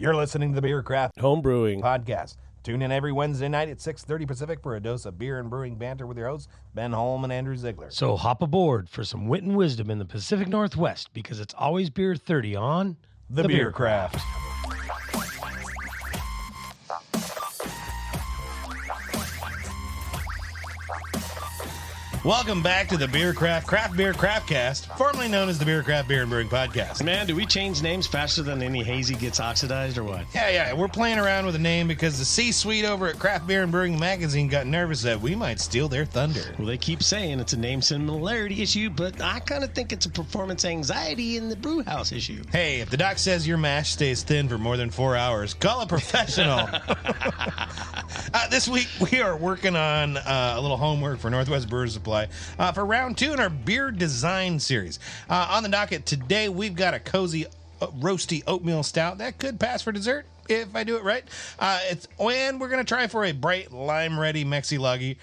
You're listening to the Beer Craft Homebrewing Podcast. Tune in every Wednesday night at 6:30 Pacific for a dose of beer and brewing banter with your hosts, Ben Holm and Andrew Ziegler. So hop aboard for some wit and wisdom in the Pacific Northwest, because it's always beer 30 on The Beer Craft. Welcome back to the Beer Craft Craft Beer Craftcast, formerly known as the Beer Craft Beer and Brewing Podcast. Man, do we change names faster than any hazy gets oxidized or what? Yeah. We're playing around with a name because the C-suite over at Craft Beer and Brewing Magazine got nervous that we might steal their thunder. Well, they keep saying it's a name similarity issue, but I kind of think it's a performance anxiety in the brew house issue. Hey, if the doc says your mash stays thin for more than 4 hours, call a professional. This week, we are working on a little homework for Northwest Brewers Supply for round 2 in our beer design series. On the docket today, we've got a cozy, roasty oatmeal stout that could pass for dessert if I do it right. And we're going to try for a bright, lime-ready mexi lager,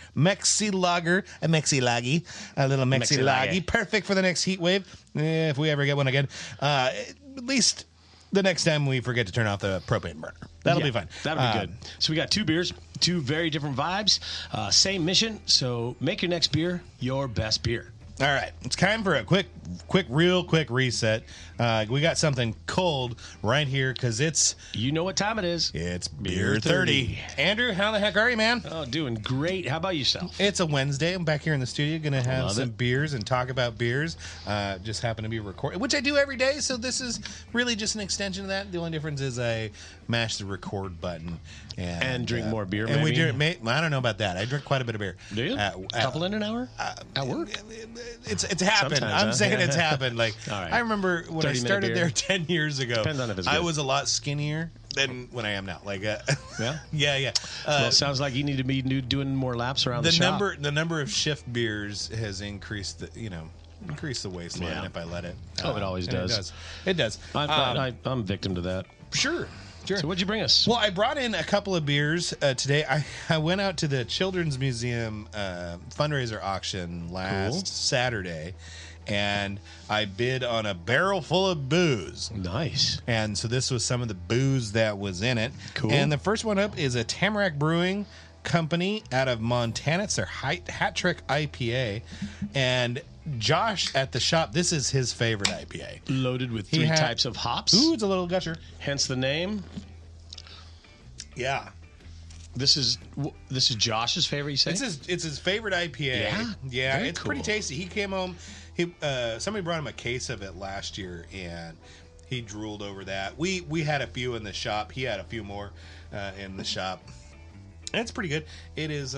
a little mexi lager, perfect for the next heat wave, if we ever get one again. At least the next time we forget to turn off the propane burner. That'll be fun. That'll be good. So we got 2 beers, 2 very different vibes, same mission. So make your next beer your best beer. All right, it's time for a real quick reset. We got something cold right here because it's... You know what time it is. It's Beer 30. Andrew, how the heck are you, man? Oh, doing great. How about yourself? It's a Wednesday. I'm back here in the studio going to have some beers and talk about beers. Just happen to be recording, which I do every day, so this is really just an extension of that. The only difference is I mash the record button. And drink more beer, and maybe? I don't know about that. I drink quite a bit of beer. Do you? A couple in an hour? At work? It's happened. Sometimes, I'm saying it's happened. Like, right. I remember when I started there 10 years ago, Depends on if it's good. I was a lot skinnier than when I am now. Like, Yeah? yeah. Well, it sounds like you need to be doing more laps around the shop. The number of shift beers has increased the waistline if I let it. It always does. It does. I'm victim to that. Sure. So what'd you bring us? Well, I brought in a couple of beers today. I went out to the Children's Museum fundraiser auction last Saturday, and I bid on a barrel full of booze. Nice. And so this was some of the booze that was in it. Cool. And the first one up is a Tamarack Brewing Company out of Montana. It's their Hat Trick IPA. And Josh at the shop, this is his favorite IPA. Loaded with 3 types of hops. Ooh, it's a little gusher. Hence the name. Yeah. This is Josh's favorite, you say? It's his favorite IPA. Yeah. Very It's cool. pretty tasty. He came home. Somebody brought him a case of it last year, and he drooled over that. We had a few in the shop. He had a few more in the shop. And it's pretty good. It is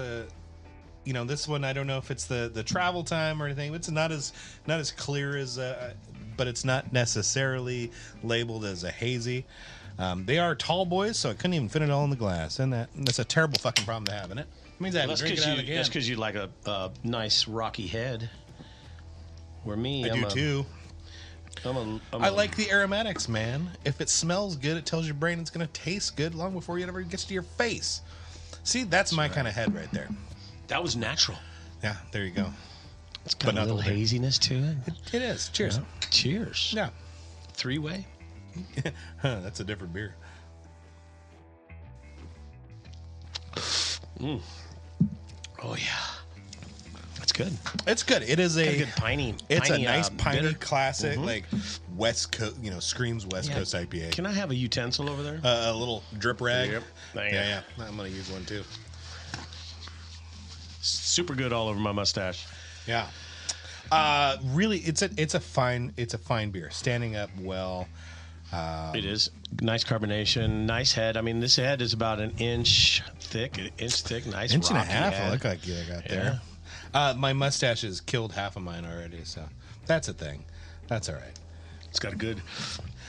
this one, I don't know if it's the travel time or anything. It's not as clear as, but it's not necessarily labeled as a hazy. They are tall boys, so I couldn't even fit it all in the glass, and that's a terrible fucking problem to have, isn't it? It means I have to drink it out again. That's because you like a nice rocky head. Where me, I do too. I like the aromatics, man. If it smells good, it tells your brain it's going to taste good long before it ever gets to your face. See, that's my kind of head right there. That was natural. Yeah, there you go. It's got a little haziness to it. It is. Cheers. Yeah. Cheers. Yeah. 3-way. That's a different beer. Oh, yeah. That's good. It's good. It is a good piney. It's a nice piney bitter. classic, like West Coast, screams West Coast IPA. Can I have a utensil over there? A little drip rag. Yep. Yeah. I'm gonna use one too. Super good all over my mustache. Yeah. Really, it's a fine beer. Standing up well. It is nice carbonation, nice head. I mean, this head is about an inch thick, nice inch and a rocky half. head. I look like you got there. My mustache has killed half of mine already, so that's a thing. That's all right. It's got a good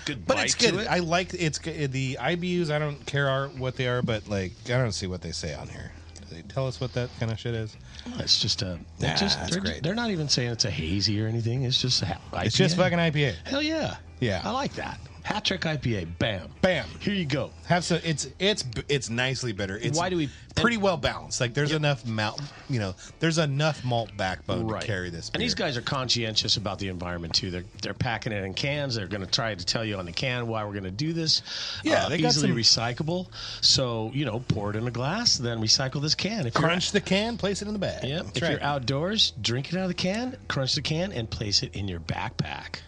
but bite it's good. to it. I like the IBUs. I don't care what they are, but like I don't see what they say on here. Do they tell us what that kind of shit is? Oh, it's just a. That's great. They're not even saying it's a hazy or anything. It's just a IPA. It's just fucking IPA. Hell yeah. Yeah. I like that. Hat Trick IPA. Bam. Bam. Here you go. Have some. It's nicely bitter. It's Why do we- pretty well balanced? Like there's enough malt. There's enough malt backbone Right. to carry this beer. And these guys are conscientious about the environment too. They're packing it in cans. They're going to try to tell you on the can why we're going to do this. Yeah, they got easily some- recyclable. So pour it in a glass, then recycle this can. If crunch the can, place it in the bag. Yep. That's If right. you're outdoors, drink it out of the can, crunch the can, and place it in your backpack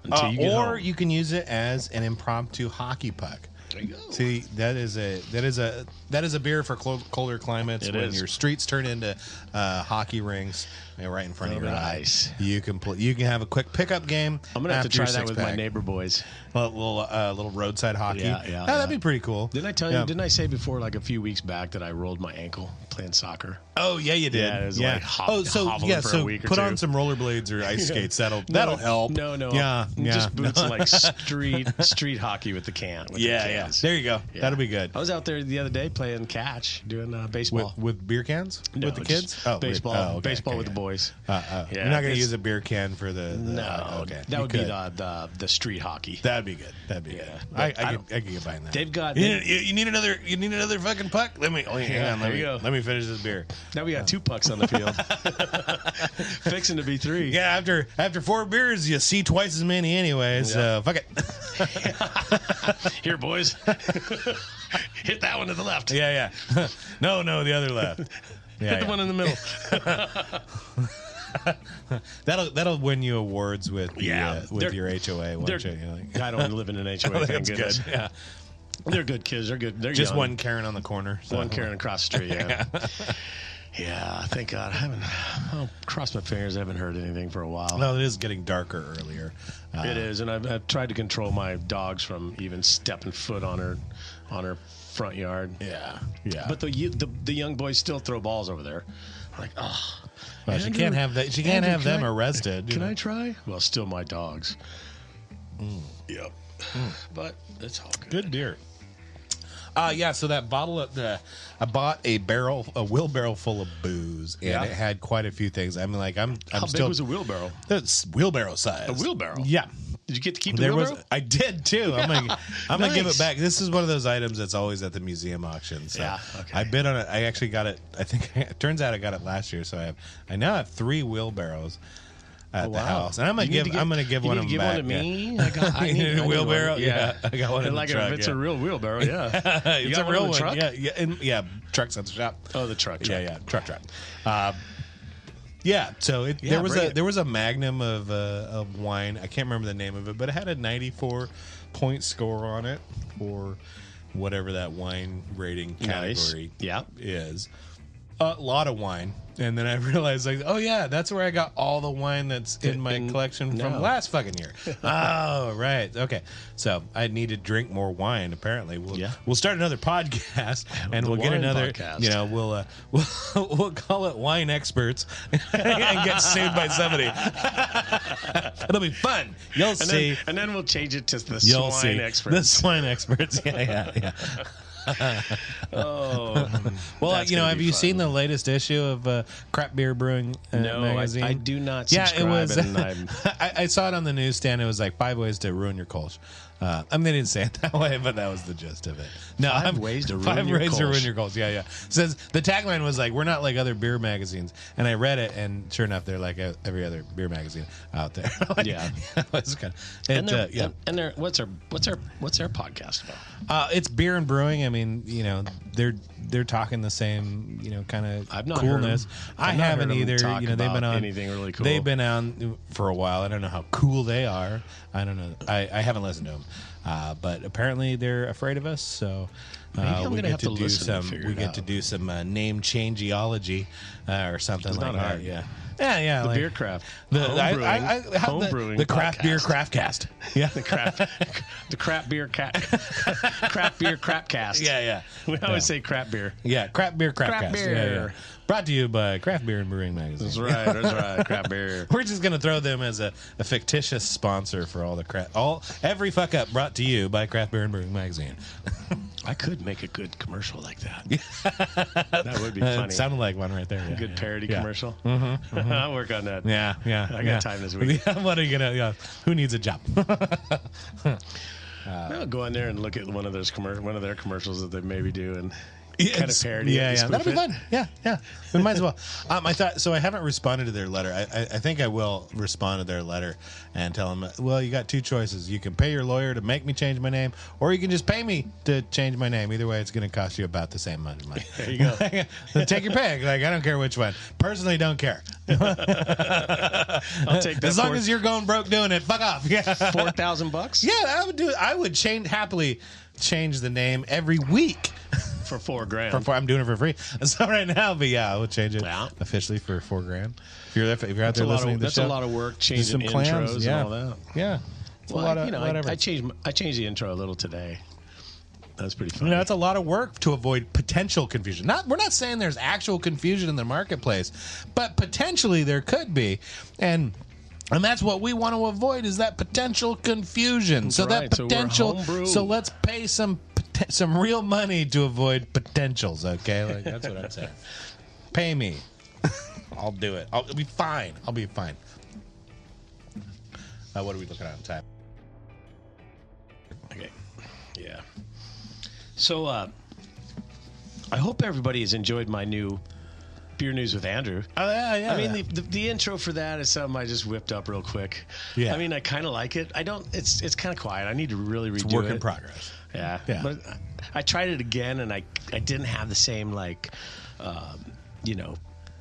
until you get or home. you can use it as an impromptu hockey puck. There you go. See, that is a beer for colder climates. It when is. your streets turn into hockey rinks right in front of your Nice. eyes. You can have a quick pickup game. I'm gonna have to after your try that with my six-pack. neighbor boys. Little roadside hockey. Yeah, That'd be pretty cool. Didn't I tell you? Didn't I say before, like a few weeks back, that I rolled my ankle playing soccer? Oh yeah, you did. Yeah, it was like hobbling for a week or put two. on some rollerblades or ice skates. That'll help. No. Yeah. Just boots and like street hockey with the can. With the cans. There you go. Yeah. That'll be good. I was out there the other day playing catch, doing baseball. With beer cans? No, with the kids? just baseball. okay, Baseball okay, with the boys. You're not going to it's- use a beer can for the No, okay. that You would be could. the street hockey. That'd be good. That'd be good. I could get behind that. They've got You need another fucking puck. Hang on. there you go. Let me finish this beer. now we got 2 pucks on the field, fixing to be 3. Yeah, after 4 beers, you see twice as many anyway. So fuck it. Here, boys, hit that one to the left. Yeah. No, the other left. Yeah, Hit the one in the middle. That'll win you awards with they're- your HOA. Won't you? You're like, I don't live in an HOA. Thank that's goodness. good. Yeah. They're good kids. They're good. They're Just young. one Karen on the corner. So. One Karen across the street. Yeah. Yeah. Thank God. Cross my fingers. I haven't heard anything for a while. No, it is getting darker earlier. It is, and I've tried to control my dogs from even stepping foot on her front yard. Yeah. But the young boys still throw balls over there. I'm like, oh. Well, she can't have that. She can't have them arrested. Can I try? Well, still my dogs. Yep. But it's all good. Good beer. Yeah. So that bottle of I bought a wheelbarrow full of booze, and it had quite a few things. I mean, like I'm How still. big was a wheelbarrow? That's wheelbarrow size. A wheelbarrow? Yeah. Did you get to keep the wheelbarrow? I did too. I'm gonna give it Nice. back. This is one of those items that's always at the museum auction. So Yeah, okay. I bid on it. I actually got it. I think it turns out I got it last year. So I now have 3 wheelbarrows at the house, and I'm gonna give one of them give back. one to me. Yeah. I need a wheelbarrow. one. Yeah, I got one in And the like truck. if it's a real wheelbarrow, yeah. It's got a one real in the one. truck? Yeah. Trucks at the shop. Oh, the truck. Yeah, truck. Yeah, so there was a magnum of wine. I can't remember the name of it, but it had a 94-point score on it for whatever that wine rating category is. A lot of wine. And then I realized, like, oh yeah, that's where I got all the wine that's in my collection from last fucking year. Oh, right, okay. So I need to drink more wine. Apparently, we'll start another podcast, and we'll get another. Podcast. You know, we'll call it Wine Experts, and get sued by somebody. It'll be fun. You'll see. And then we'll change it to the You'll swine see. experts. The Swine Experts. Yeah. Oh, Well, that's you know, gonna have be you fun. seen the latest issue of Crap Beer Brewing No, magazine? I do not Yeah, subscribe. it was. And I'm, I saw it on the newsstand. It was like 5 ways to ruin your Kolsch. I mean, they didn't say it that way, but that was the gist of it. No, 5 ways to ruin your ways to Kolsch. ruin your Kolsch. Yeah. Says the tagline was like, "We're not like other beer magazines," and I read it, and sure enough, they're like every other beer magazine out there. Like, Yeah. it's kind of, and they're what's their podcast about? it's beer and brewing. I mean, you know, they're talking the same, you know, kind of I've not coolness. heard 'em- I I've not haven't heard 'em either. talk You know, they've been about on anything really cool. They've been on for a while. I don't know how cool they are. I don't know. I haven't listened to them, but apparently they're afraid of us. So I'm we gonna get have to to do listen and some. figure We it get out. to do some name changeology or something It's like not that. hard. Yeah. The like, beer craft. I have home brewing the craft beer podcast. craftcast. Yeah, The crap beer craft beer crapcast. yeah. We always say crap beer. Yeah, Craft Beer Craftcast. Craft beer. Yeah. Brought to you by Craft Beer and Brewing Magazine. That's right. Crap beer. We're just gonna throw them as a fictitious sponsor for all the every fuck up brought to you by Craft Beer and Brewing Magazine. I could make a good commercial like that. That would be funny. It sounded like one right there. Yeah, Good parody yeah. commercial. I'll work on that. Yeah. I got time this week. Yeah, what are you gonna? Yeah, who needs a job? I'll go in there and look at one of their commercials that they maybe do and kind of parody. Yeah, it, that'll be fun. Yeah. We might as well. I thought so. I haven't responded to their letter. I think I will respond to their letter and tell them, well, you got two choices. You can pay your lawyer to make me change my name, or you can just pay me to change my name. Either way, it's going to cost you about the same amount of money. There you go. So take your pick. Like, I don't care which one. Personally, don't care. I'll take that. As long as you're going broke doing it, fuck off. Yeah, $4,000. Yeah, I would do it. I would happily change the name every week. For $4,000. I'm doing it for free. So right now, but yeah, I will change it officially for $4,000. If you're out there listening to the show, that's a lot of work changing intros and all that. Yeah, it's a lot of whatever. I changed the intro a little today. That's pretty fun. It's a lot of work to avoid potential confusion. We're not saying there's actual confusion in the marketplace, but potentially there could be, and that's what we want to avoid is that potential confusion. So let's pay some real money to avoid potentials, okay? Like, that's what I'm saying. Pay me. I'll do it. I'll be fine. I'll be fine. What are we looking at on time? Okay. Yeah. So, I hope everybody has enjoyed my new Beer News with Andrew. Oh, yeah. I mean, the intro for that is something I just whipped up real quick. Yeah. I mean, I kind of like it. It's kind of quiet. I need to really redo it. It's a work in progress. Yeah. But I tried it again, and I didn't have the same, like, the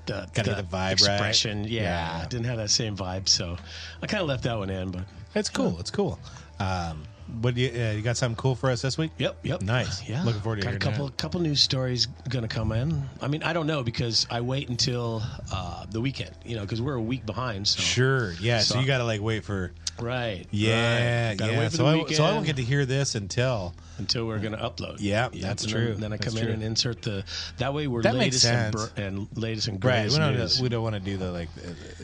vibe, expression. right? Yeah. I didn't have that same vibe, so I kind of left that one in. But it's cool. It's cool. What you got something cool for us this week? Yep. Nice. Yeah. Looking forward to hearing that. Couple news stories going to come in. I mean, I don't know because I wait until the weekend, because we're a week behind. So. Sure. Yeah. So you got to wait for. Right. Yeah. Right. Gotta wait for so the weekend. I won't get to hear this until we're going to upload. Yeah, that's true. Then I come in and insert that way we're that latest and greatest news. We don't want to do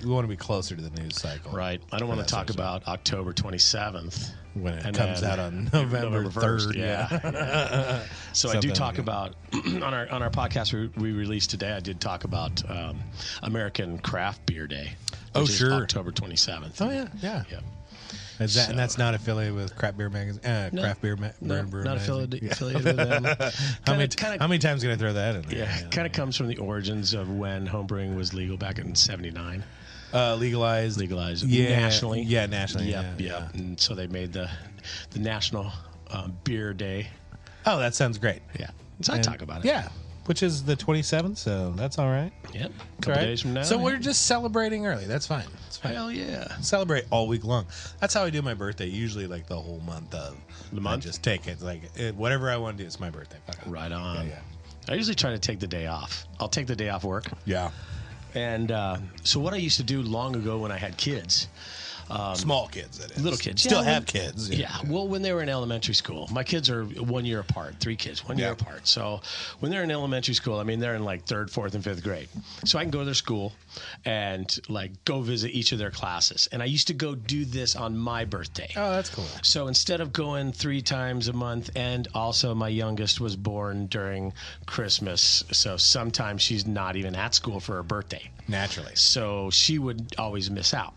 we want to be closer to the news cycle. Right. I don't want to talk about October 27th. When it comes out on November 3rd. Yeah. So I do talk about, on our podcast we released today, I did talk about American Craft Beer Day. Which is October 27th. Oh, yeah. And that's not affiliated with Craft Beer Magazine? Craft Beer not affiliated with them. How many times can I throw that in there? Yeah, kind of comes from the origins of when homebrewing was legal back in '79. Legalized nationally. Yeah, nationally. Yeah. And so they made the National Beer Day. Oh, that sounds great. Yeah. So I talk about it. Yeah. Which is the 27th, so that's all right. Yep. A couple days from now. So we're just celebrating early. That's fine. Hell yeah. Celebrate all week long. That's how I do my birthday. Usually like the whole month of. The month? I just take it. Whatever I want to do, it's my birthday. Right on. Yeah. I usually try to take the day off. I'll take the day off work. Yeah. And so what I used to do long ago when I had kids. Small kids, that is. Little kids. Still have kids. Yeah. Well, when they were in elementary school, my kids are 1 year apart, 3 kids, 1 year apart. So when they're in elementary school, I mean, they're in like 3rd, 4th, and 5th grade. So I can go to their school and go visit each of their classes. And I used to go do this on my birthday. Oh, that's cool. So instead of going 3 times a month, and also my youngest was born during Christmas, so sometimes she's not even at school for her birthday. Naturally. So she would always miss out.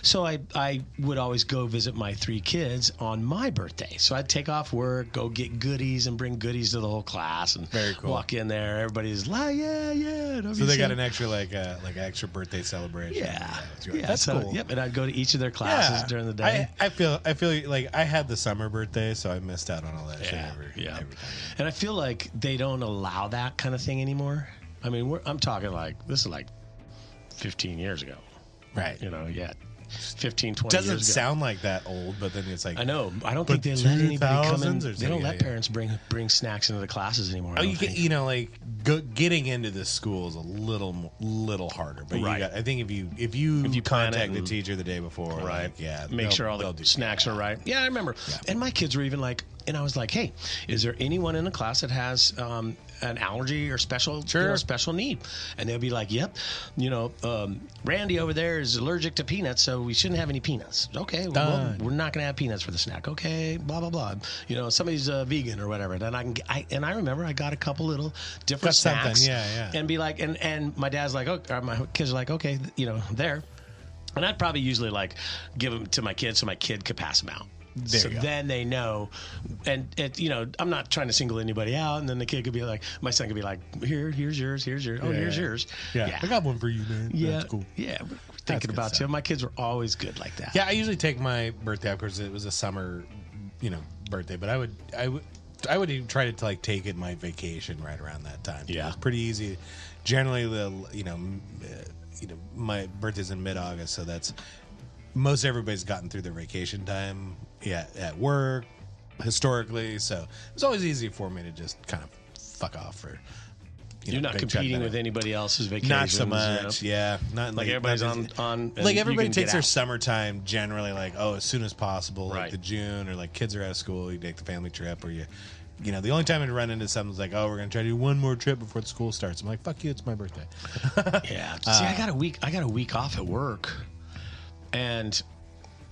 So I would always go visit my 3 kids on my birthday. So I'd take off work, go get goodies, and bring goodies to the whole class. And very cool. Walk in there, everybody's like, yeah. So they got an extra extra birthday celebration. Yeah, that's cool. Yep, and I'd go to each of their classes during the day. I feel like I had the summer birthday, so I missed out on all that shit every time. And I feel like they don't allow that kind of thing anymore. I mean, I'm talking this is 15 years ago. Right. 15, 20 Doesn't years ago. sound like that old, but then it's like... I know. I don't think they let anybody come in. They don't let parents bring snacks into the classes anymore. Oh, getting into this school is a little harder. But I think if you contact the teacher the day before, right? Make sure all the snacks are right. Yeah, I remember. Yeah. And my kids were even and I was like, hey, is there anyone in the class that has an allergy or special need? And they'll be like, yep, Randy over there is allergic to peanuts, so we shouldn't have any peanuts. Okay, well, we're not going to have peanuts for the snack. Okay, blah blah blah. Somebody's vegan or whatever. Then I remember I got a couple little different snacks. And be like, and my dad's like, my kids are like, okay, there. And I'd probably usually give them to my kid so my kid could pass them out. So then they know, and I'm not trying to single anybody out. And then the kid could be like, my son could be like, here's yours. Oh, here's yours. Yeah, I got one for you, man. Yeah, that's cool. Yeah, we're thinking about you. My kids were always good like that. Yeah, I usually take my birthday off because it was a summer, birthday. But I would even try to like take it my vacation right around that time. Yeah, it's pretty easy. Generally, my birthday's in mid-August, so that's most everybody's gotten through their vacation time. Yeah, at work, historically, so it's always easy for me to just kind of fuck off for. You're not competing with anybody else's vacations. Not so much, yeah. Not like everybody's on. Like everybody takes their summertime generally, like as soon as possible, like the June, or like kids are out of school, you take the family trip, or the only time I'd run into something's like, we're gonna try to do one more trip before the school starts. I'm like, fuck you, it's my birthday. Yeah. See, I got a week off at work, and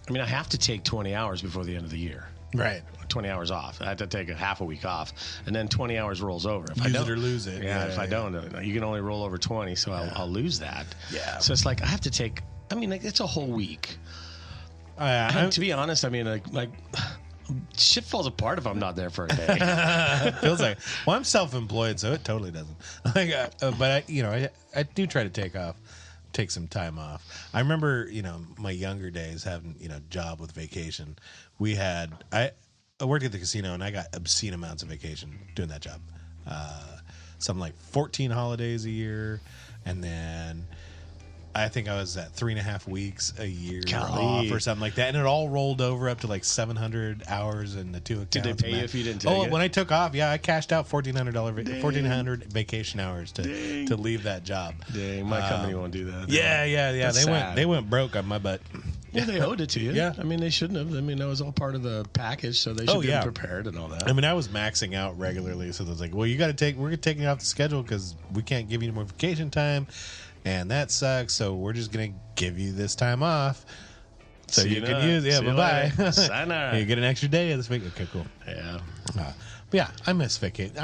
I mean, I have to take 20 hours before the end of the year. Right. 20 hours off. I have to take a half a week off, and then 20 hours rolls over. If Use I don't, it or lose it. Yeah, if I don't, you can only roll over 20, so I'll lose that. Yeah. So it's like I have to take. I mean, it's a whole week. To be honest, I mean, like shit falls apart if I'm not there for a day. Feels like. Well, I'm self-employed, so it totally doesn't. But I do try to take some time off. I remember, my younger days having, job with vacation. I worked at the casino, and I got obscene amounts of vacation doing that job. Something like 14 holidays a year, and then I think I was at 3.5 weeks a year off or something like that, and it all rolled over up to like 700 hours in the two accounts. Did they pay you if you didn't take it? When I took off, I cashed out $1,400 vacation hours to leave that job. Dang, my company won't do that. Yeah. They went broke on my butt. Yeah, they owed it to you. Yeah. I mean, they shouldn't have. I mean, that was all part of the package, so they should be prepared and all that. I mean, I was maxing out regularly, so it was like, well, we're taking you off the schedule because we can't give you any more vacation time, and that sucks, so we're just going to give you this time off so you can use it. Yeah, bye-bye. Sayonara. You get an extra day this week. Okay, cool. Yeah. But yeah, I miss vacation.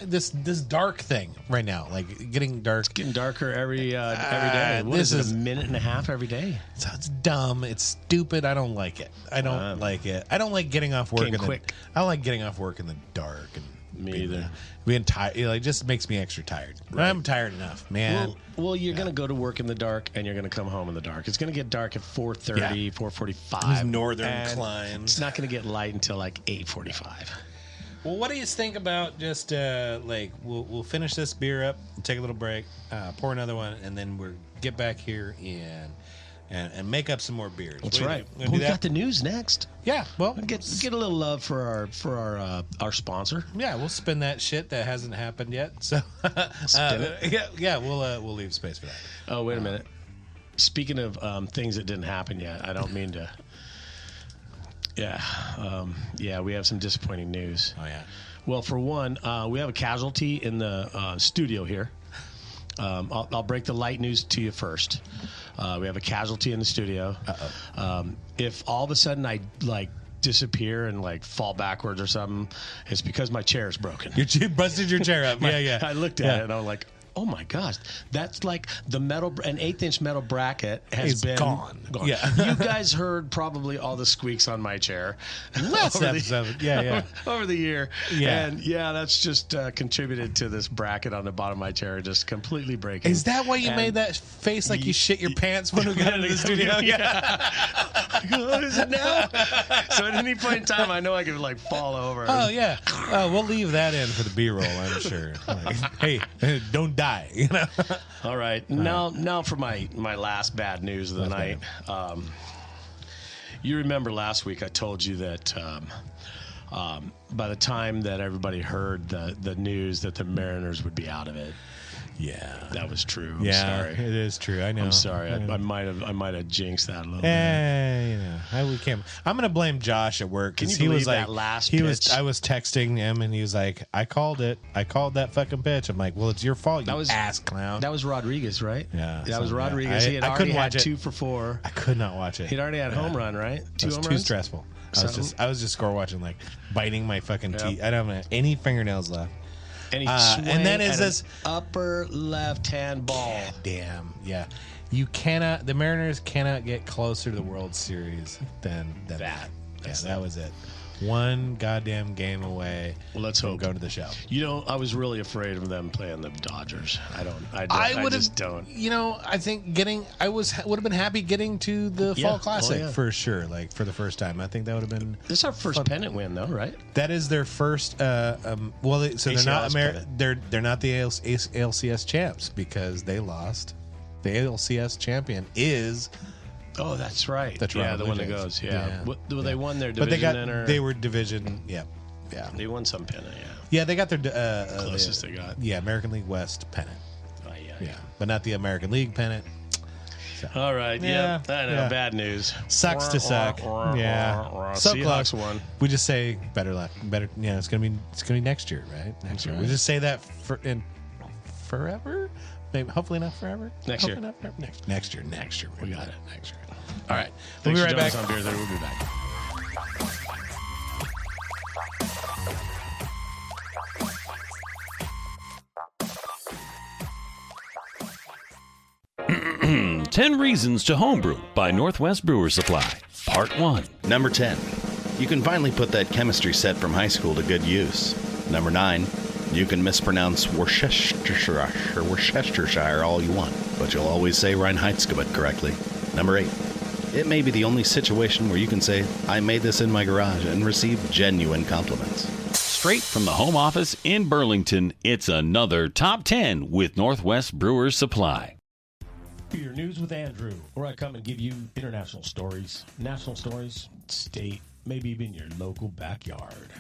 This dark thing right now, like getting dark. It's getting darker every day. What is it, a minute and a half every day? So it's dumb. It's stupid. I don't like it. I don't like it. I don't like getting off work quick. I don't like getting off work in the dark. And me either. Being tired, it just makes me extra tired. Right. I'm tired enough, man. Well, you're going to go to work in the dark, and you're going to come home in the dark. It's going to get dark at 4:30, 4:45. Northern climes. It's not going to get light until like 8:45. Well, what do you think about just we'll finish this beer up, take a little break, pour another one, and then we'll get back here and make up some more beers. That's right. We got the news next. Yeah. Well, get a little love for our sponsor. Yeah, we'll spin that shit that hasn't happened yet. So spin it. Yeah. We'll leave space for that. Oh, wait a minute. Speaking of things that didn't happen yet, I don't mean to. Yeah, we have some disappointing news. Oh, yeah. Well, for one, we have a casualty in the studio here. I'll break the light news to you first. We have a casualty in the studio. If all of a sudden I disappear and fall backwards or something, it's because my chair is broken. You busted your chair up. Yeah. I looked at it and I was like, oh my gosh, that's like the an 1/8-inch metal bracket has been gone. Yeah. You guys heard probably all the squeaks on my chair last episode. Over the year. Yeah. And that's just contributed to this bracket on the bottom of my chair just completely breaking. Is that why you made that face like you shit your pants when we got into the studio? What is it now? So at any point in time, I know I could fall over. Oh yeah. We'll leave that in for the B-roll, I'm sure. Hey, don't die. All right. Now for my last bad news of the night. You remember last week I told you that by the time that everybody heard the news that the Mariners would be out of it. Yeah, that was true. I'm sorry. It is true. I know. I'm sorry. I might have jinxed that a little bit. We can't. I'm going to blame Josh at work because he was like, I was texting him and he was like, I called it. I called that fucking pitch. I'm like, well, it's your fault. You ass clown. That was Rodriguez, right? Yeah, that was Rodriguez. He had already had 2 for 4. I could not watch it. He'd already had home run, right? 2 home runs. Too stressful. I was just score watching, biting my fucking teeth. I don't have any fingernails left. And he swung and then is this upper left-hand ball. Damn, yeah. The Mariners cannot get closer to the World Series than that. that was it. One goddamn game away. Well, let's hope. Go to the show. I was really afraid of them playing the Dodgers. I just don't. I think would have been happy getting to the Fall Classic for sure. Like for the first time, I think that would have been. This is our first pennant win, though, right? That is their first. They're not they're not the ALCS champs because they lost. The ALCS champion is. Oh, that's right. That's right. Yeah, the one that goes. Yeah. They won their division. But they were division. Yeah. They won some pennant. Yeah. Yeah, they got their closest they got. Yeah, American League West pennant. Yeah, but not the American League pennant. So. All right. Yeah. I know. Yeah. Bad news. Sucks to suck. Yeah. So Seahawks won. We just say better luck. Better. Yeah. It's gonna be next year, right? Next year. Right. We just say that forever. Maybe, hopefully not forever. Next year. Next year. We got it. Next year. All right. We'll be right back. On Beer There. We'll be back. Ten Reasons to Homebrew by Northwest Brewer Supply, Part 1. Number 10. You can finally put that chemistry set from high school to good use. Number 9. You can mispronounce Worcestershire all you want, but you'll always say Reinheitsgebot correctly. Number 8. It may be the only situation where you can say, I made this in my garage, and receive genuine compliments. Straight from the home office in Burlington, it's another Top 10 with Northwest Brewers Supply. Beer News with Andrew, where I come and give you international stories, national stories, state, maybe even your local backyard.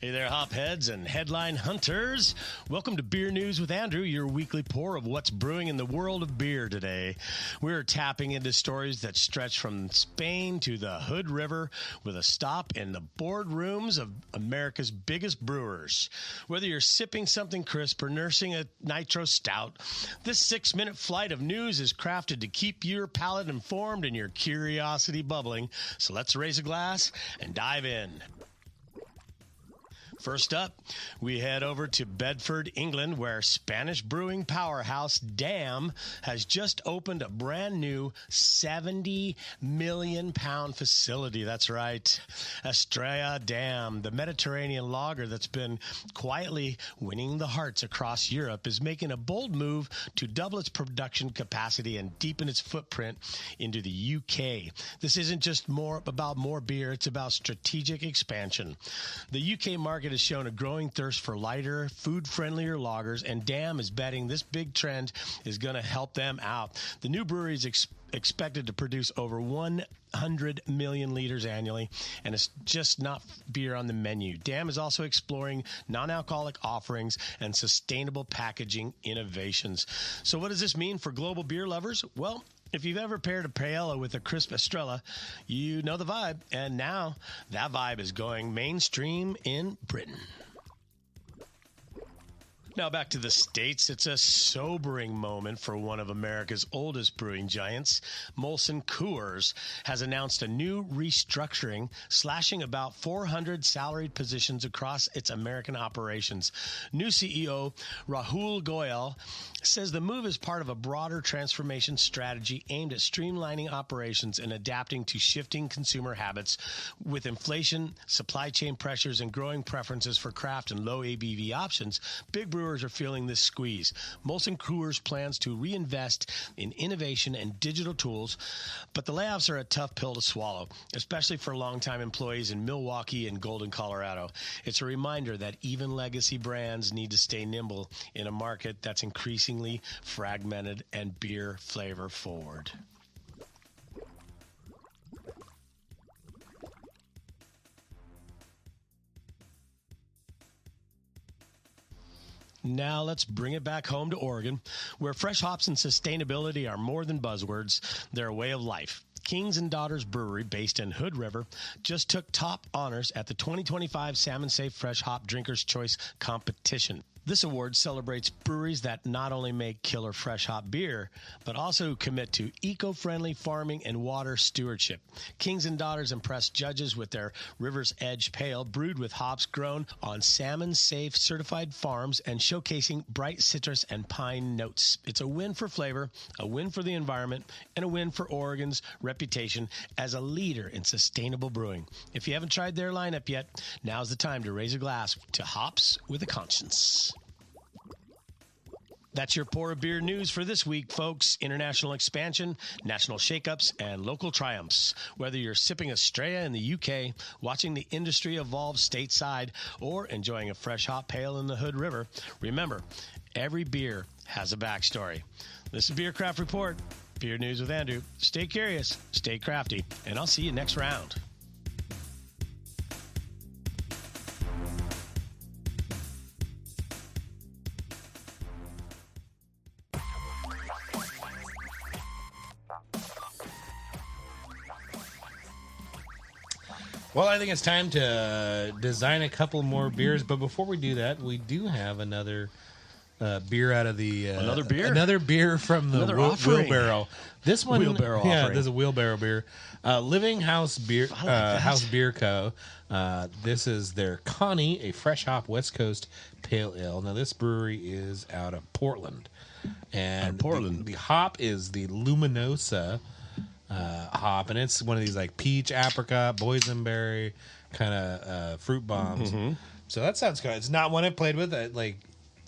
Hey there, hopheads and headline hunters. Welcome to Beer News with Andrew, your weekly pour of what's brewing in the world of beer today. We're tapping into stories that stretch from Spain to the Hood River with a stop in the boardrooms of America's biggest brewers. Whether you're sipping something crisp or nursing a nitro stout, this 6-minute flight of news is crafted to keep your palate informed and your curiosity bubbling. So let's raise a glass and dive in. First up, we head over to Bedford, England, where Spanish brewing powerhouse Dam has just opened a brand new 70 million pound facility. That's right. Estrella Dam, the Mediterranean lager that's been quietly winning the hearts across Europe, is making a bold move to double its production capacity and deepen its footprint into the UK. This isn't just about more beer, it's about strategic expansion. The UK market has shown a growing thirst for lighter, food-friendlier lagers, and Dam is betting this big trend is going to help them out. The new brewery is expected to produce over 100 million liters annually, and it's just not beer on the menu. Dam is also exploring non-alcoholic offerings and sustainable packaging innovations. So what does this mean for global beer lovers? Well, if you've ever paired a paella with a crisp Estrella, you know the vibe. And now that vibe is going mainstream in Britain. Now back to the States. It's a sobering moment for one of America's oldest brewing giants. Molson Coors has announced a new restructuring, slashing about 400 salaried positions across its American operations. New CEO Rahul Goyal says the move is part of a broader transformation strategy aimed at streamlining operations and adapting to shifting consumer habits. With inflation, supply chain pressures, and growing preferences for craft and low ABV options, big brewers are feeling this squeeze. Molson Coors plans to reinvest in innovation and digital tools, but the layoffs are a tough pill to swallow, especially for longtime employees in Milwaukee and Golden, Colorado. It's a reminder that even legacy brands need to stay nimble in a market that's increasingly fragmented and beer flavor forward. Now let's bring it back home to Oregon, where fresh hops and sustainability are more than buzzwords. They're a way of life. Kings and Daughters Brewery, based in Hood River, just took top honors at the 2025 Salmon Safe Fresh Hop Drinker's Choice Competition. This award celebrates breweries that not only make killer fresh hop beer, but also commit to eco-friendly farming and water stewardship. Kings and Daughters impress judges with their River's Edge Pale, brewed with hops grown on salmon-safe certified farms and showcasing bright citrus and pine notes. It's a win for flavor, a win for the environment, and a win for Oregon's reputation as a leader in sustainable brewing. If you haven't tried their lineup yet, now's the time to raise a glass to hops with a conscience. That's your Pour a Beer news for this week, folks. International expansion, national shakeups, and local triumphs. Whether you're sipping a Straya in the UK, watching the industry evolve stateside, or enjoying a fresh hop pale in the Hood River, remember, every beer has a backstory. This is Beer Craft Report, Beer News with Andrew. Stay curious, stay crafty, and I'll see you next round. Well, I think it's time to design a couple more beers, but before we do that, we do have another beer out of the another beer from the wheelbarrow. This one, Wheelbarrow yeah, offering. there's a wheelbarrow beer. Living House Beer House Beer Co. This is their Connie, a fresh hop West Coast pale ale. Now, this brewery is out of Portland, and the hop is the Luminosa hop, and it's one of these like peach, apricot, boysenberry kind of fruit bombs. Mm-hmm. So that sounds good. It's not one I played with.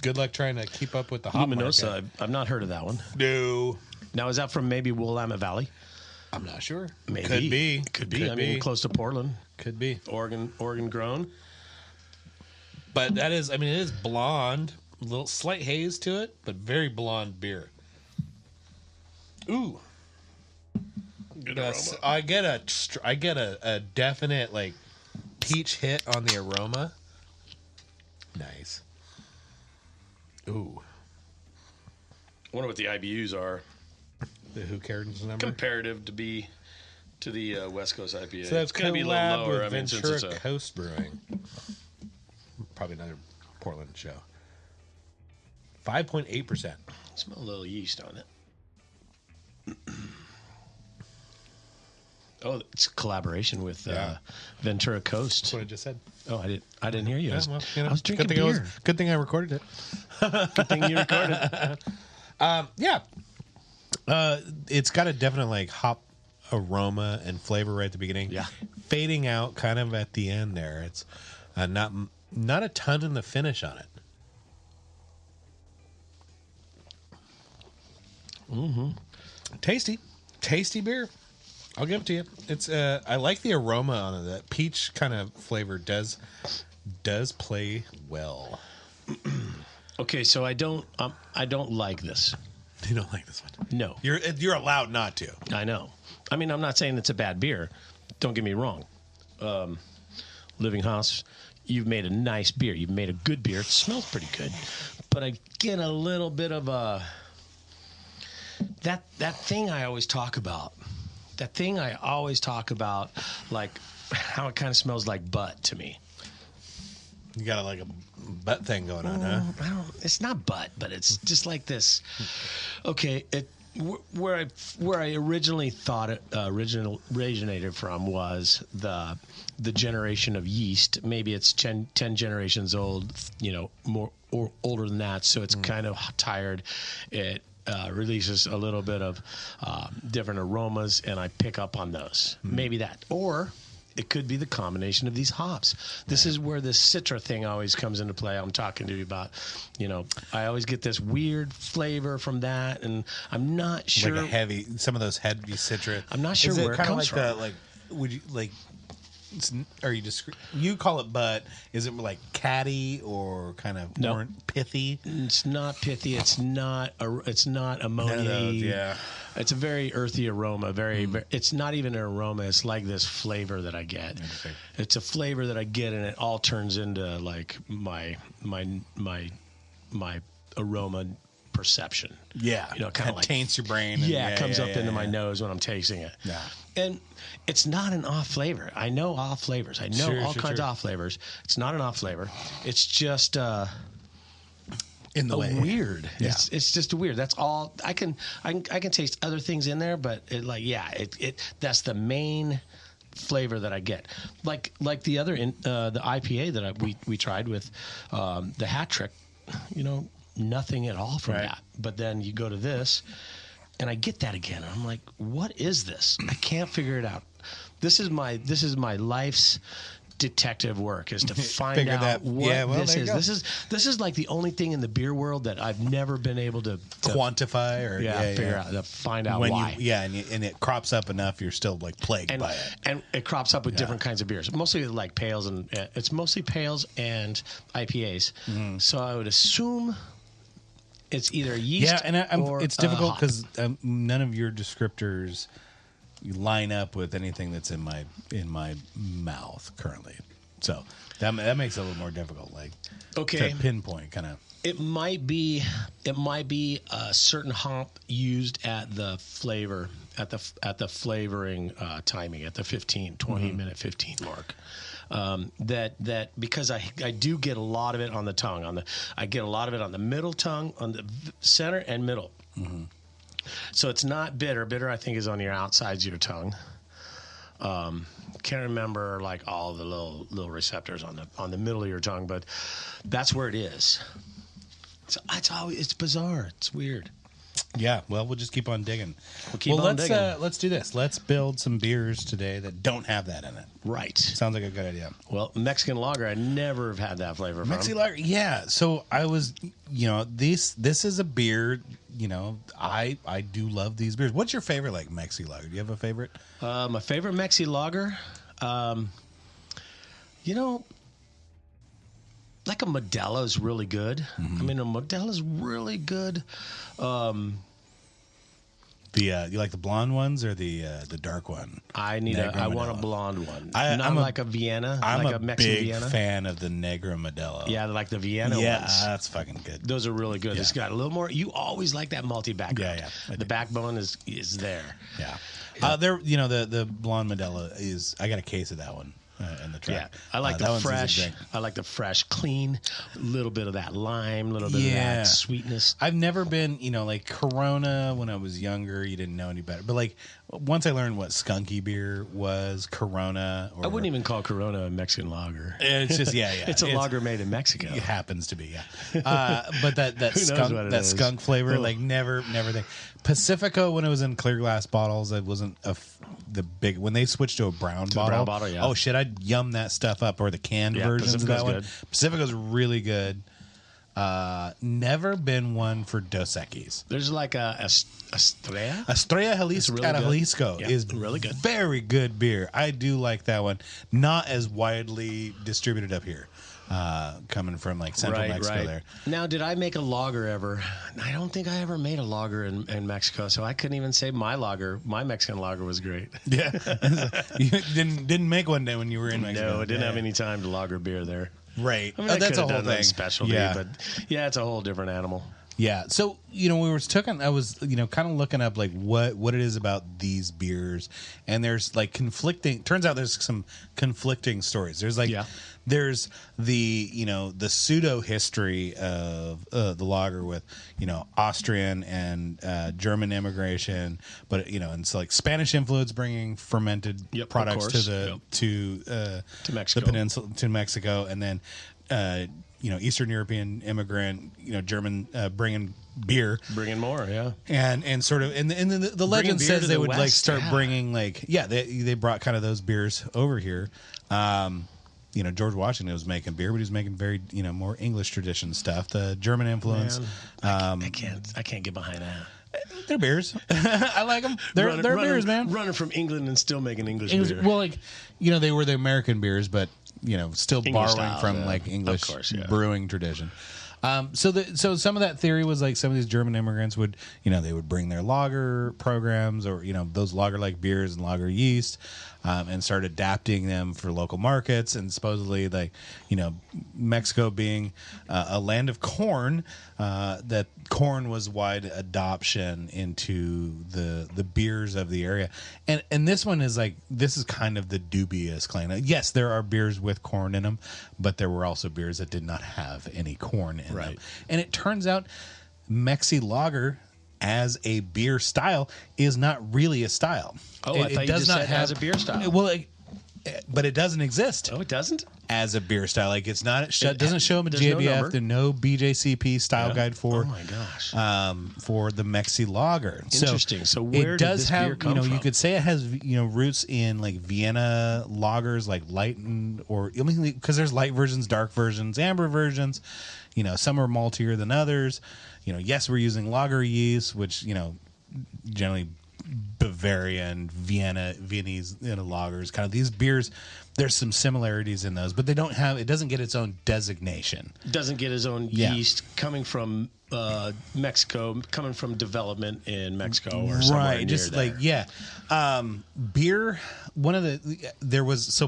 Good luck trying to keep up with the hop Luminosa, market. I've not heard of that one. No. Now, is that from maybe Willamette Valley? I'm not sure. Maybe. Could be. I mean, close to Portland. Could be. Oregon grown. But that is, I mean, it is blonde. A little slight haze to it, but very blonde beer. Ooh. Good aroma. I get a definite like peach hit on the aroma. Nice. Ooh. I wonder what the IBUs are. The Who Cares number? Comparative to the West Coast IPA. So that's it's going to be a little lower. with I mean, since Ventura it's Coast Brewing. Probably another Portland show. 5.8%. Smell a little yeast on it. Oh, it's a collaboration with Ventura Coast. That's what I just said. Oh, I didn't hear you. Yeah, I was drinking beer. Good thing I recorded it. Good thing you recorded. Yeah. It's got a definite like hop aroma and flavor right at the beginning. Yeah. Fading out kind of at the end there. It's not a ton in the finish on it. Mm-hmm. Tasty beer. I'll give it to you. It's I like the aroma on it. That peach kind of flavor does play well. Okay, so I don't like this. You don't like this one? No. You're allowed not to. I know. I mean, I'm not saying it's a bad beer. Don't get me wrong. Living House, you've made a nice beer. You've made a good beer. It smells pretty good. But I get a little bit of that thing I always talk about. That thing I always talk about, like how it kind of smells like butt to me. You got like a butt thing going on, huh? It's not butt, but it's just like this. Okay, where I originally thought it originated from was the generation of yeast. Maybe it's 10 generations old, more or older than that. So it's kind of tired. It releases a little bit of different aromas, and I pick up on those. Maybe that, or it could be the combination of these hops. This is where this Citra thing always comes into play. I'm talking to you about, I always get this weird flavor from that, and I'm not sure. Like some of those heavy Citra. I'm not sure where it comes from. Would you like? Are you you call it butt? Is it like catty or kind of more pithy? It's not pithy. It's not ammonia. Yeah. It's a very earthy aroma. Very, it's not even an aroma. It's like this flavor that I get. It's a flavor that I get, and it all turns into like my aroma perception. Yeah. Kind of like taints your brain. It comes up into my nose when I'm tasting it. Yeah. And it's not an off flavor. I know off flavors. I know all kinds of off flavors. It's not an off flavor. It's just in the way. Weird. Yeah. It's just weird. That's all. I can taste other things in there, but that's the main flavor that I get. Like the other the IPA that we tried with the Hat Trick. Nothing at all from that. But then you go to this, and I get that again. And I'm like, what is this? I can't figure it out. This is my life's detective work, is to find out what this is. This is like the only thing in the beer world that I've never been able to quantify or figure out, to find out when why. And it crops up enough, you're still like plagued by it. And it crops up with different kinds of beers, mostly like pales, and it's mostly pales and IPAs. Mm-hmm. So I would assume it's either yeast or it's difficult because none of your descriptors line up with anything that's in my mouth currently, so that makes it a little more difficult. Like, to pinpoint kind of. It might be a certain hop used at the flavor at the flavoring timing at the 20 minute 15 mark. That because I do get a lot of it on the tongue. I get a lot of it on the middle tongue, on the center and middle. Mm-hmm. So it's not bitter. Bitter, I think, is on your outsides of your tongue. Can't remember like all the little receptors on the middle of your tongue, but that's where it is. So it's bizarre. It's weird. Yeah. Well, we'll just keep on digging. Digging. Let's do this. Let's build some beers today that don't have that in it. Right. Sounds like a good idea. Well, Mexican lager, I never have had that flavor from. Mexican lager, yeah. So I was, this is a beer. I do love these beers. What's your favorite, like, Mexi lager? Do you have a favorite? My favorite Mexi lager, like a Modelo is really good. Mm-hmm. I mean, a Modelo is really good. You like the blonde ones or the dark one? I want a blonde one. I'm like a Vienna. I'm like a Mexican big Vienna. fan of the Negra Modelo. Yeah, like the Vienna ones. Yeah, that's fucking good. Those are really good. Yeah. It's got a little more. You always like that malty background. Yeah. The backbone is there. Yeah. The blonde Modelo is. I got a case of that one. In the track. Yeah, I like the fresh. I like the fresh, clean, a little bit of that lime, a little bit of that sweetness. I've never been, like Corona when I was younger. You didn't know any better, but like once I learned what skunky beer was, Corona. I wouldn't even call Corona a Mexican lager. It's just it's a lager made in Mexico. It happens to be, but that skunk flavor, like never. Pacifico, when it was in clear glass bottles, it wasn't the big. When they switched to a brown bottle, oh shit, I'd yum that stuff up. Or the canned versions of that one. Good. Pacifico's really good. Never been one for Dos Equis. There's like a Estrella. Estrella Jalisco really out of Jalisco is really good. Very good beer. I do like that one. Not as widely distributed up here. Coming from like central Mexico there. Now, did I make a lager ever? I don't think I ever made a lager in Mexico, so I couldn't even say my Mexican lager was great. Yeah. You didn't make one day when you were in Mexico. No, I didn't have any time to lager beer there. Right. I mean, that's a whole thing. Specialty, but it's a whole different animal. Yeah. So, I was, kind of looking up like what it is about these beers, and there's like turns out there's some conflicting stories. There's like, there's the, the pseudo history of the lager with, Austrian and German immigration, but, and so like Spanish influence bringing fermented products to Mexico. The peninsula, to Mexico, and then, Eastern European immigrant, German bringing beer, bringing more, and sort of, and the legend says they would West, like start bringing they brought kind of those beers over here. George Washington was making beer, but he was making very more English tradition stuff. The German influence. Man, I can't get behind that. They're beers. I like them. They're beers, man. Running from England and still making English beer. Well, they were the American beers, but still English borrowing style, from like English brewing tradition. So some of that theory was like some of these German immigrants would, they would bring their lager programs or, those lager-like beers and lager yeast, and start adapting them for local markets. And supposedly, like, Mexico being a land of corn, that corn was wide adoption into the beers of the area. And this one is like, this is kind of the dubious claim. Yes, there are beers with corn in them, but there were also beers that did not have any corn in in them. Right. And it turns out mexi lager as a beer style is not really a style. Oh, I thought you just said as a beer style. Well, but it doesn't exist. Oh, it doesn't? As a beer style. Like, it's not, it doesn't show them a there's GABF. There's no BJCP style guide for, oh my gosh, for the mexi lager. Interesting. So where it does did this have, beer come from? You could say it has, roots in like Vienna lagers, like light because there's light versions, dark versions, amber versions. Some are maltier than others. Yes, we're using lager yeast, which, generally Bavarian, Viennese lagers, kind of these beers. There's some similarities in those, but it doesn't get its own designation. Doesn't get its own yeast coming from Mexico, coming from development in Mexico or somewhere near just there. Beer.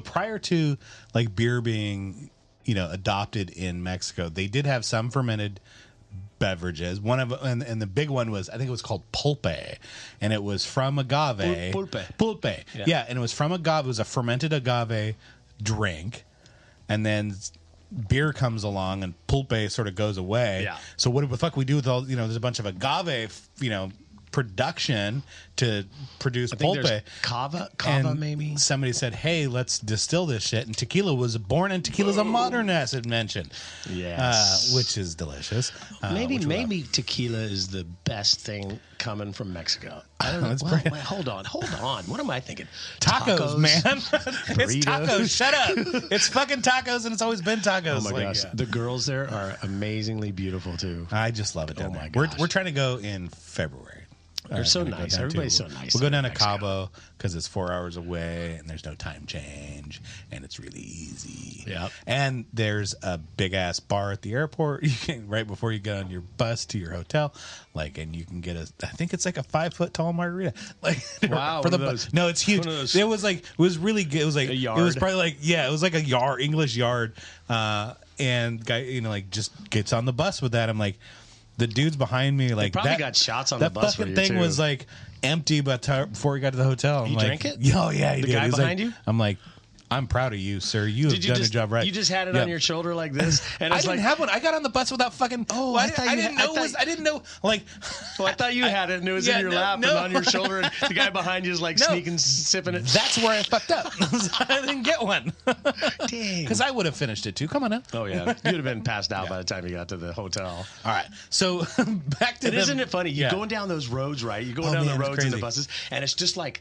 Prior to like beer being adopted in Mexico, they did have some fermented beverages. One of and the big one was, I think it was called pulpe, and it was from agave. Pulpe. Yeah, and it was from agave. It was a fermented agave drink, and then beer comes along and pulpe sort of goes away. Yeah. So what the fuck we do with all? There's a bunch of agave, production to produce pulpe. Cava and maybe. Somebody said, "Hey, let's distill this shit." And tequila was born, and tequila's a modern acid mention. Yes, which is delicious. Maybe tequila is the best thing coming from Mexico. I don't know. Wait, hold on. What am I thinking? Tacos, man. It's Burritos. tacos. Shut up. It's fucking tacos, and it's always been tacos. Oh my gosh, the girls there are amazingly beautiful too. I just love it down my there. gosh. We're trying to go in February. They're so nice. Everybody's so nice. We'll go down to Mexico. Cabo because it's 4 hours away and there's no time change and it's really easy. Yep. And there's a big ass bar at the airport. You can right before you get on your bus to your hotel, and you can get I think it's like a 5 foot tall margarita. Wow, for the bus. No, it's huge. It was really good. It was like a yard. It was probably it was like a yard, English yard. And guy, just gets on the bus with that. I'm like, the dudes behind me, probably got shots on the bus for fucking you, thing too. was empty, but before we got to the hotel, I'm He like, drank it? Oh yeah, he The did. guy He's behind like, you? I'm like, I'm proud of you, sir. You have done your job right. You just had it on your shoulder like this, and I it's didn't have one. I got on the bus without fucking. Oh, I didn't know. Well, I thought you had it, and it was in your lap and on your shoulder, and the guy behind you is sneaking, sipping it. That's where I fucked up. I didn't get one. Dang. Because I would have finished it too. Come on now. Oh yeah, you'd have been passed out by the time you got to the hotel. All right, so back to. Isn't it funny? You're going down those roads, right? You're going down the roads in the buses, and it's just like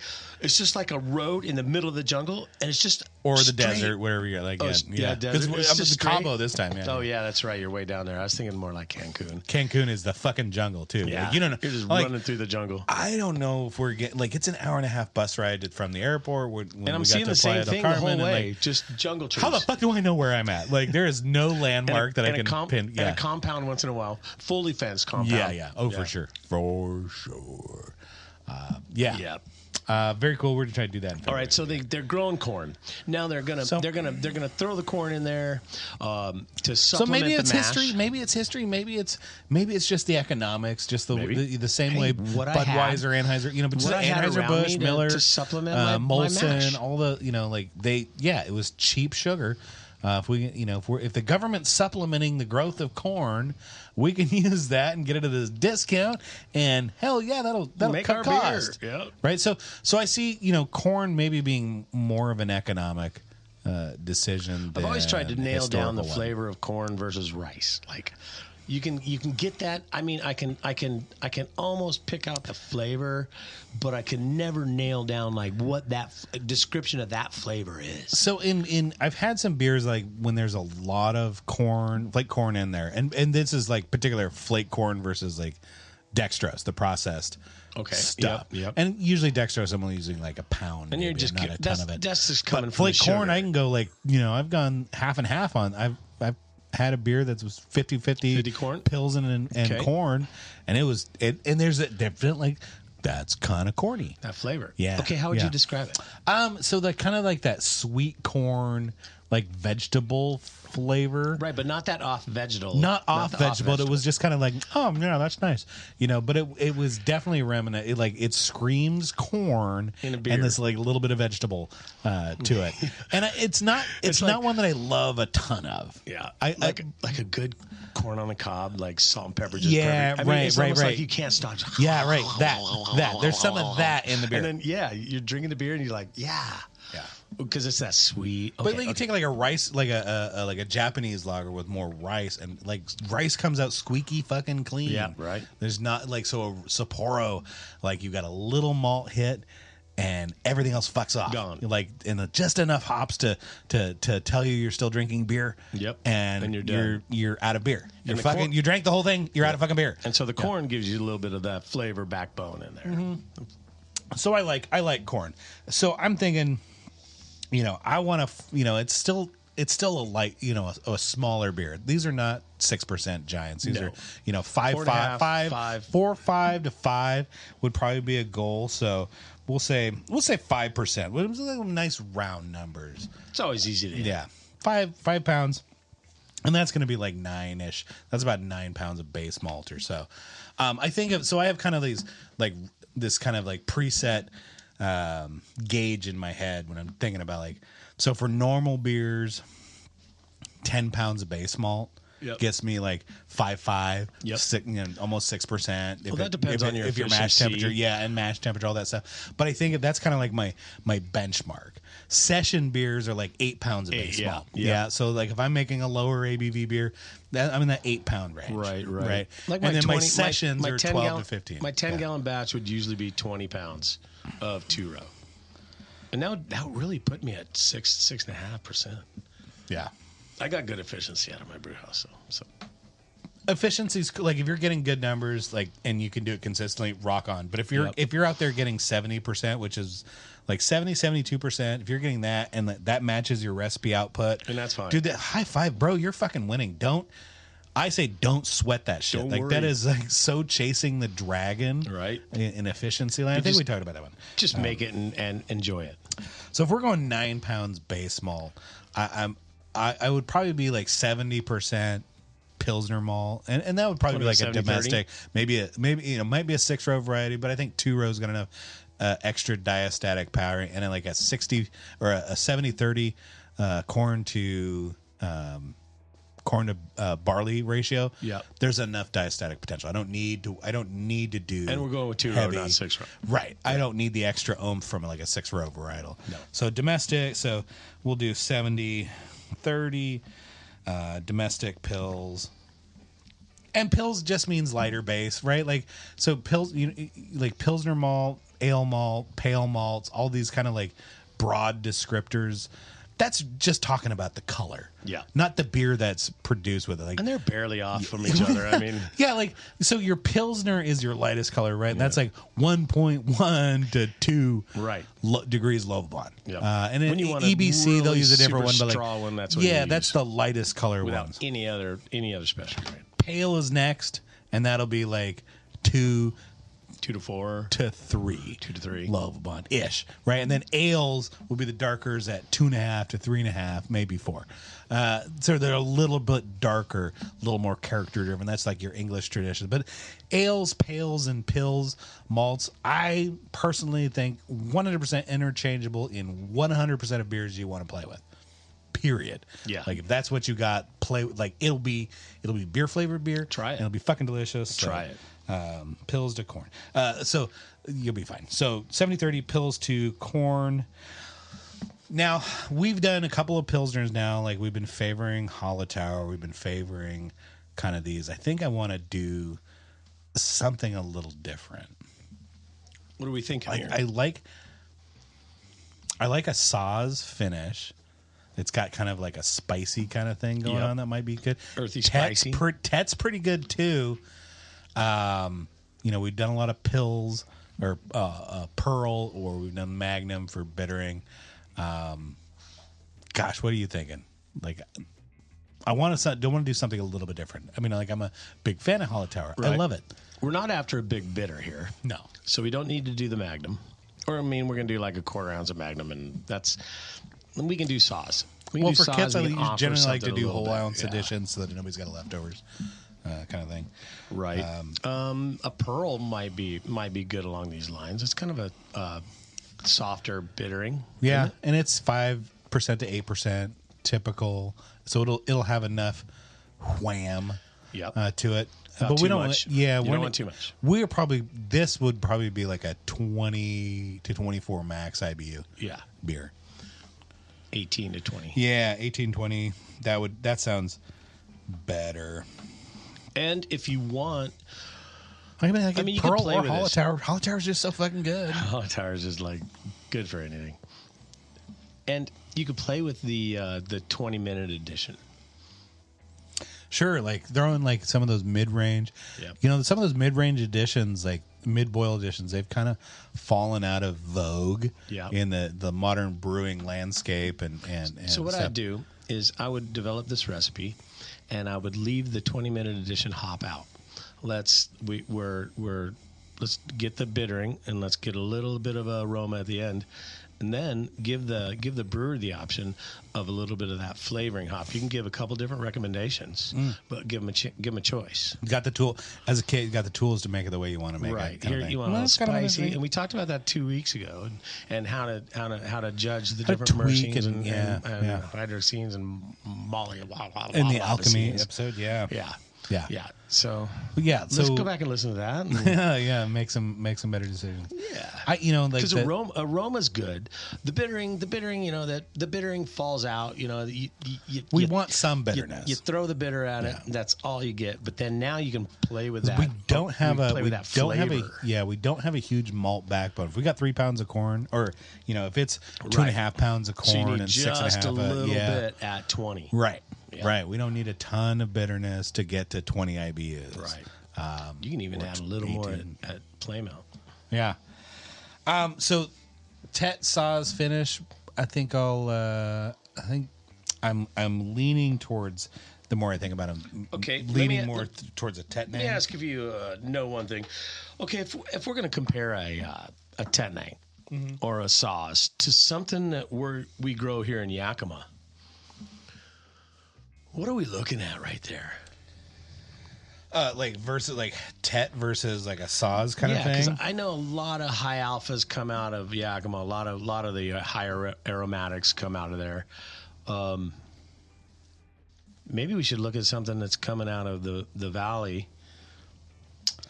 a road in the middle of the jungle, and it's just the desert, wherever you're desert. Because It's just Cabo this time. Yeah. Oh yeah, that's right. You're way down there. I was thinking more like Cancun. Cancun is the fucking jungle too. Yeah, you don't know. You're just running through the jungle. I don't know if we're getting it's an hour and a half bus ride from the airport. And I'm seeing the same thing the whole way. Just jungle trees. How the fuck do I know where I'm at? There is no landmark that I can pin. Yeah, and a compound once in a while, fully fenced compound. Yeah. Oh, for sure. Yeah. Very cool. We're trying to do that. All right, so they're growing corn. Now they're gonna throw the corn in there to supplement so maybe it's the mash. history. Maybe it's history. Maybe it's just the economics. Just the same way Budweiser, Anheuser, but just Anheuser-Busch, Miller, to supplement my Molson, mash. all the it was cheap sugar. If the government's supplementing the growth of corn, we can use that and get it at a discount. And hell yeah, that'll make cut our cost. beer. Yep. Right. So I see corn maybe being more of an economic decision. I've always tried to nail down the one. flavor of corn versus rice. You can get that. I mean, I can almost pick out the flavor, but I can never nail down what that description of that flavor is. So I've had some beers when there's a lot of corn, flake corn in there, and this is particular flake corn versus dextrose, the processed stuff. Yep. And usually dextrose, I'm only using a pound, and you're just not a ton of it. That's just coming from flake the corn. sugar. I can go I've gone half and half on. I've had a beer that was 50-50 corn? Pilsen and corn, and and there's a different that's kind of corny, that flavor. Yeah. Okay, how would you describe it? So kind of that sweet corn, vegetable flavor, Right, but not that off vegetable. not off vegetable. It was just kind of oh yeah, that's nice, but it was definitely remnant. It screams corn In a beer. and this little bit of vegetable to it, and it's not one that I love a ton of. Yeah, I like a good corn on the cob, like salt and pepper. Just Yeah, perfect. I mean, it's almost right. like you can't stop. Yeah, right. That. There's some of that in the beer. And then you're drinking the beer and you're like, yeah, because it's that sweet. But you take like a rice, like a Japanese lager with more rice, and like rice comes out squeaky fucking clean. Yeah, right. There's not like so a Sapporo, like you got a little malt hit, and everything else fucks off. Gone. Like just enough hops to tell you you're still drinking beer. Yep. And you're done. You're out of beer. You're the fucking. corn- You drank the whole thing. You're out of fucking beer. And so the corn gives you a little bit of that flavor backbone in there. Mm-hmm. So I like corn. So I'm thinking, I want to, it's still a light, a smaller beer. These are not 6% giants. These are, 4.5 to 5 would probably be a goal. So we'll say 5%. With nice round numbers. It's always easy to hit. Yeah, 5 pounds. And that's going to be like 9-ish. That's about 9 pounds of base malt or so. I have kind of this kind of like preset gauge in my head when I'm thinking about so for normal beers, 10 pounds of base malt gets me like 5.5, almost 6%. Well, that depends on your mash temperature, and mash temperature, all that stuff. But I think that's kind of like my benchmark. Session beers are like 8 pounds of base malt. Yeah. So like if I'm making a lower ABV beer, I'm in that 8 pound range. Right. Like and then my sessions are 12 to 15. My 10-gallon batch would usually be 20 pounds of 2-row. And that would really put me at 6.5%. Yeah. I got good efficiency out of my brew house, so. Efficiency's like if you're getting good numbers, and you can do it consistently, rock on. But if you're out there getting 70%, which is like 72%, if you're getting that and that matches your recipe output, and that's fine, dude. That high five, bro. You're fucking winning. Don't sweat that shit. Don't worry. That is like so chasing the dragon, right? In efficiency line. I think we talked about that one. Just make it and enjoy it. So if we're going 9 pounds base malt, I would probably be like 70% Pilsner malt, and that would probably be like 70, a domestic, 30? maybe might be a 6-row variety, but I think 2-row's got enough extra diastatic power, and then like a 60 or a 70-30 corn to barley ratio. Yeah, there's enough diastatic potential. I don't need to do. And we're going with 2-row, not 6-row. Right. Yeah. I don't need the extra oomph from like a 6-row varietal. No. So domestic. So we'll do 70-30 domestic pills. And pills just means lighter base, right? Like so pills, like Pilsner malt, ale malt, pale malts, all these kind of like broad descriptors. That's just talking about the color, not the beer that's produced with it. Like, and they're barely off from each other. I mean, so your Pilsner is your lightest color, right? Yeah. That's like 1.1 to 2 degrees low blonde. Yeah. And in EBC really they'll use a different one, but like one, that's what that's the lightest color without ones. any other special grade. Pale is next, and that'll be like 2 to 4 to 3, 2 to 3 low blonde ish, right? And then ales will be the darkers at 2.5 to 3.5, maybe 4. So they're a little bit darker, a little more character driven. That's like your English tradition. But ales, pales, and pills, malts, I personally think 100% interchangeable in 100% of beers you want to play with. Period. Yeah. Like if that's what you got, play with. Like it'll be beer flavored beer. Try it. And it'll be fucking delicious. Try it. Pills to corn. So you'll be fine. So 70-30 pills to corn. Now, we've done a couple of Pilsners now. Like we've been favoring Hallertauer. We've been favoring kind of these. I think I want to do something a little different. What are we thinking here? I like a Saaz finish. It's got kind of like a spicy kind of thing going on that might be good. Earthy, spicy. Tet's pretty good too. We've done a lot of pills or Pearl, or we've done Magnum for bittering. Gosh, what are you thinking? Like, don't want to do something a little bit different. I mean, like I'm a big fan of Hallertauer. Right. I love it. We're not after a big bitter here. No. So we don't need to do the Magnum. Or, I mean, we're going to do like a 1/4 ounce of Magnum, and we can do Saaz. For kits, I generally like to do whole ounce editions so that nobody's got leftovers, kind of thing. Right. A Pearl might be good along these lines. It's kind of a softer bittering. Yeah, and it's 5% to 8% typical, so it'll have enough wham Yep. To it. Not But too we don't. much. Yeah, You we're don't want too much. This would probably be like a 20 to 24 max IBU. Yeah. Beer. 18 to 20. Yeah, 18, 20. That sounds better. And if you want, I mean, you Pearl could play or with this. Hollow Tower is just so fucking good. Hollow Tower is just like good for anything. And you could play with the 20-minute edition. Sure, like throwing like some of those mid-range. Yep. You know, some of those mid-range editions, like mid-boil editions, they've kind of fallen out of vogue in the modern brewing landscape. And so what stuff. I'd do is I would develop this recipe, and I would leave the 20-minute edition hop out. Let's get the bittering, and let's get a little bit of aroma at the end, and then give the brewer the option of a little bit of that flavoring hop. You can give a couple different recommendations, but give them a choice. You got the tool as a kid. You got the tools to make it the way you want to make right. it. Here you want a little spicy, and we talked about that 2 weeks ago, and how to judge the different machines and hydroxines and Molly in the alchemy episode. Yeah. So let's go back and listen to that. And make some better decisions. Yeah, because aroma's good. The bittering, that the bittering falls out. We want some bitterness. You throw the bitter at it. That's all you get. But then now you can play with that. We don't have a huge malt backbone. If we got 3 pounds of corn, or if it's 2.5 pounds of corn, so you need and just 6.5 a little bit at 20. Right. Yeah. Right. We don't need a ton of bitterness to get to 20 IBUs. Right. You can even add a little 18. More at Playmount. Yeah. So Tet Saw's finish, I think I'm leaning towards, the more I think about him, leaning more towards a Tet name. Let me ask if you know one thing. Okay, if we're going to compare a Tet name or a Saws to something that we grow here in Yakima, what are we looking at right there? Versus Tet versus like a Saws kind of thing. Yeah, because I know a lot of high alphas come out of Yakima. A lot of the higher aromatics come out of there. Maybe we should look at something that's coming out of the valley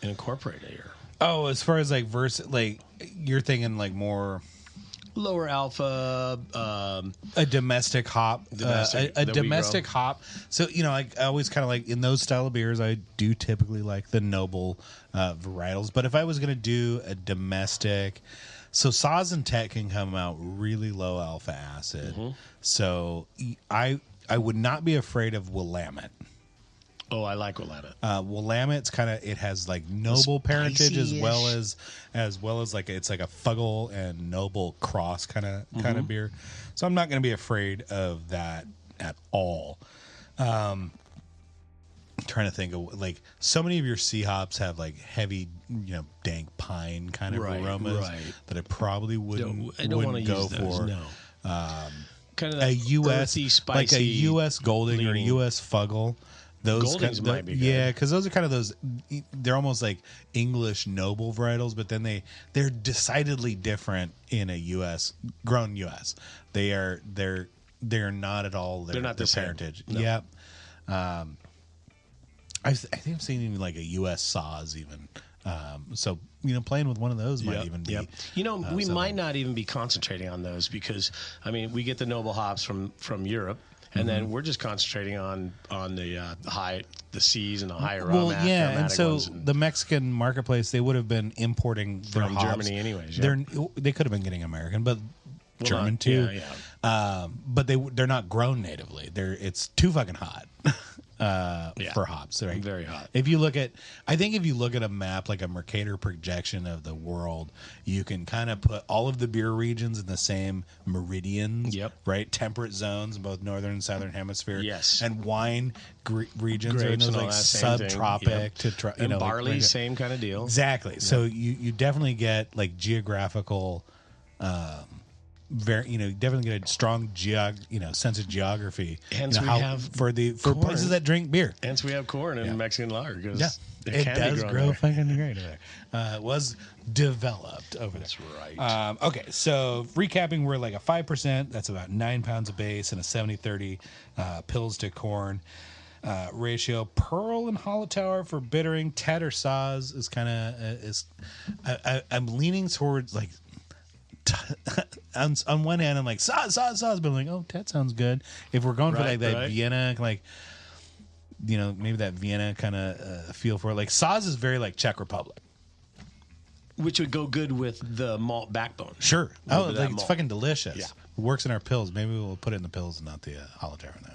and incorporate it here. Oh, as far as you're thinking more lower alpha, a domestic hop, a domestic hop. So I always kind of in those style of beers, I do typically like the noble varietals. But if I was going to do a domestic, so Saws and Tet can come out really low alpha acid. So I would not be afraid of Willamette. Oh, I like Willamette. Willamette's it has noble parentage as well as it's like a Fuggle and noble cross kind of beer. So I'm not going to be afraid of that at all. I'm trying to think of so many of your C hops have heavy, dank pine kind of aromas that I probably wouldn't go for. No. Kind of a U.S. earthy, spicy, like a U.S. Golding or U.S. Fuggle. Those Goldings might be good. Yeah, because those are kind of those. They're almost like English noble varietals, but then they're decidedly different in a U.S. grown U.S. They're not at all. They're not the parentage. No. Yeah. I think I've seen even a U.S. Saws even. So playing with one of those might even be. We might not even be concentrating on those because we get the noble hops from Europe. And then we're just concentrating on the C's and the higher aromatic. Well, yeah, and so ones the Mexican marketplace, they would have been importing from Germany anyways. Yeah. They could have been getting American, but German too. Yeah. But they're not grown natively. It's too fucking hot. For hops, right? Very hot. If you look at a map, like a Mercator projection of the world, you can kind of put all of the beer regions in the same meridians. Yep. Right. Temperate zones in both northern and southern hemisphere. Yes. And wine regions are in Grapes those and all that same thing. subtropic Yep. And barley, same kind of deal. Exactly. Yep. So you definitely get geographical. Definitely get a strong sense of geography. Hence we have for places that drink beer. Hence we have corn in Mexican lager because it does grow fucking great there. It was developed over there. That's right. Okay, so recapping, we're like a 5%. That's about 9 pounds of base and a 70-30 pills to corn. ratio. Pearl and Hallertauer for bittering. Tet or Saaz is kind of I'm leaning towards like on one hand I'm like Saaz, but I'm like, oh, Tet sounds good. If we're going for like that Vienna, like, you know, maybe that Vienna kind of feel for it. Like Saaz is very like Czech Republic. Which would go good with the malt backbone. Sure. Oh, like, it's fucking delicious. Yeah. It works in our pills. Maybe we'll put it in the pills and not the Hallertauer now.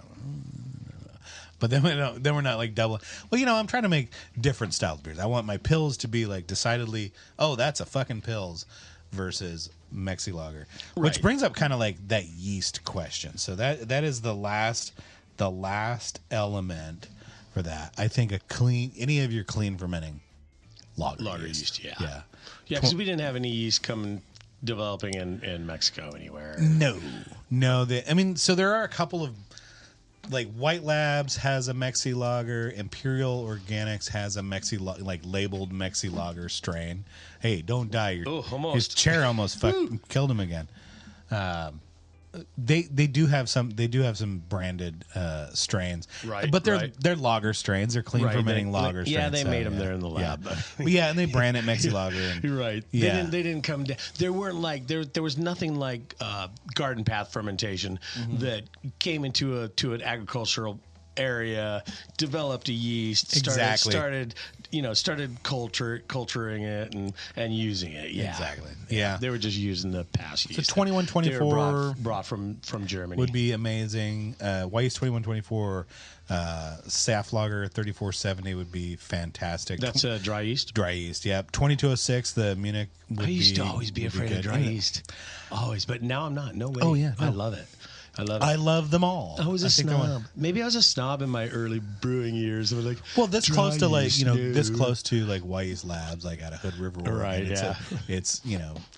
But then we're not like double. Well, you know, I'm trying to make different styles beers. I want my pills to be like decidedly, oh, that's a fucking pills versus Mexi Lager. Right. Which brings up kind of like that yeast question. So that is the last element for that. I think any of your clean fermenting lager yeast. Yeah, because we didn't have any yeast developing in Mexico anywhere. No. So there are a couple of, like, White Labs has a Mexi Lager, Imperial Organics has a labeled Mexi Lager strain. Hey, don't die! His chair almost killed him again. They do have some branded strains, right? But they're lager strains. They're clean fermenting lager strains. Yeah, they made them there in the lab. Yeah, and they brand it Mexi Lager. You're right. Yeah, they didn't come down. There weren't like there was nothing like garden path fermentation that came into an agricultural area, developed a yeast, started culturing it and using it. Yeah, exactly. Yeah, they were just using the past yeast. So 2124 brought from Germany would be amazing. Weiss 2124, Saft Lager 3470 would be fantastic. That's a dry yeast. Dry yeast. Yep. 2206, the Munich. I used to always be afraid of dry yeast. Always, but now I'm not. No way. Oh yeah, I love it. I love them all. I was a snob. Maybe I was a snob in my early brewing years. I was like, well, this close to like this close to like Weiss Labs, like out of Hood River, right? Yeah, it's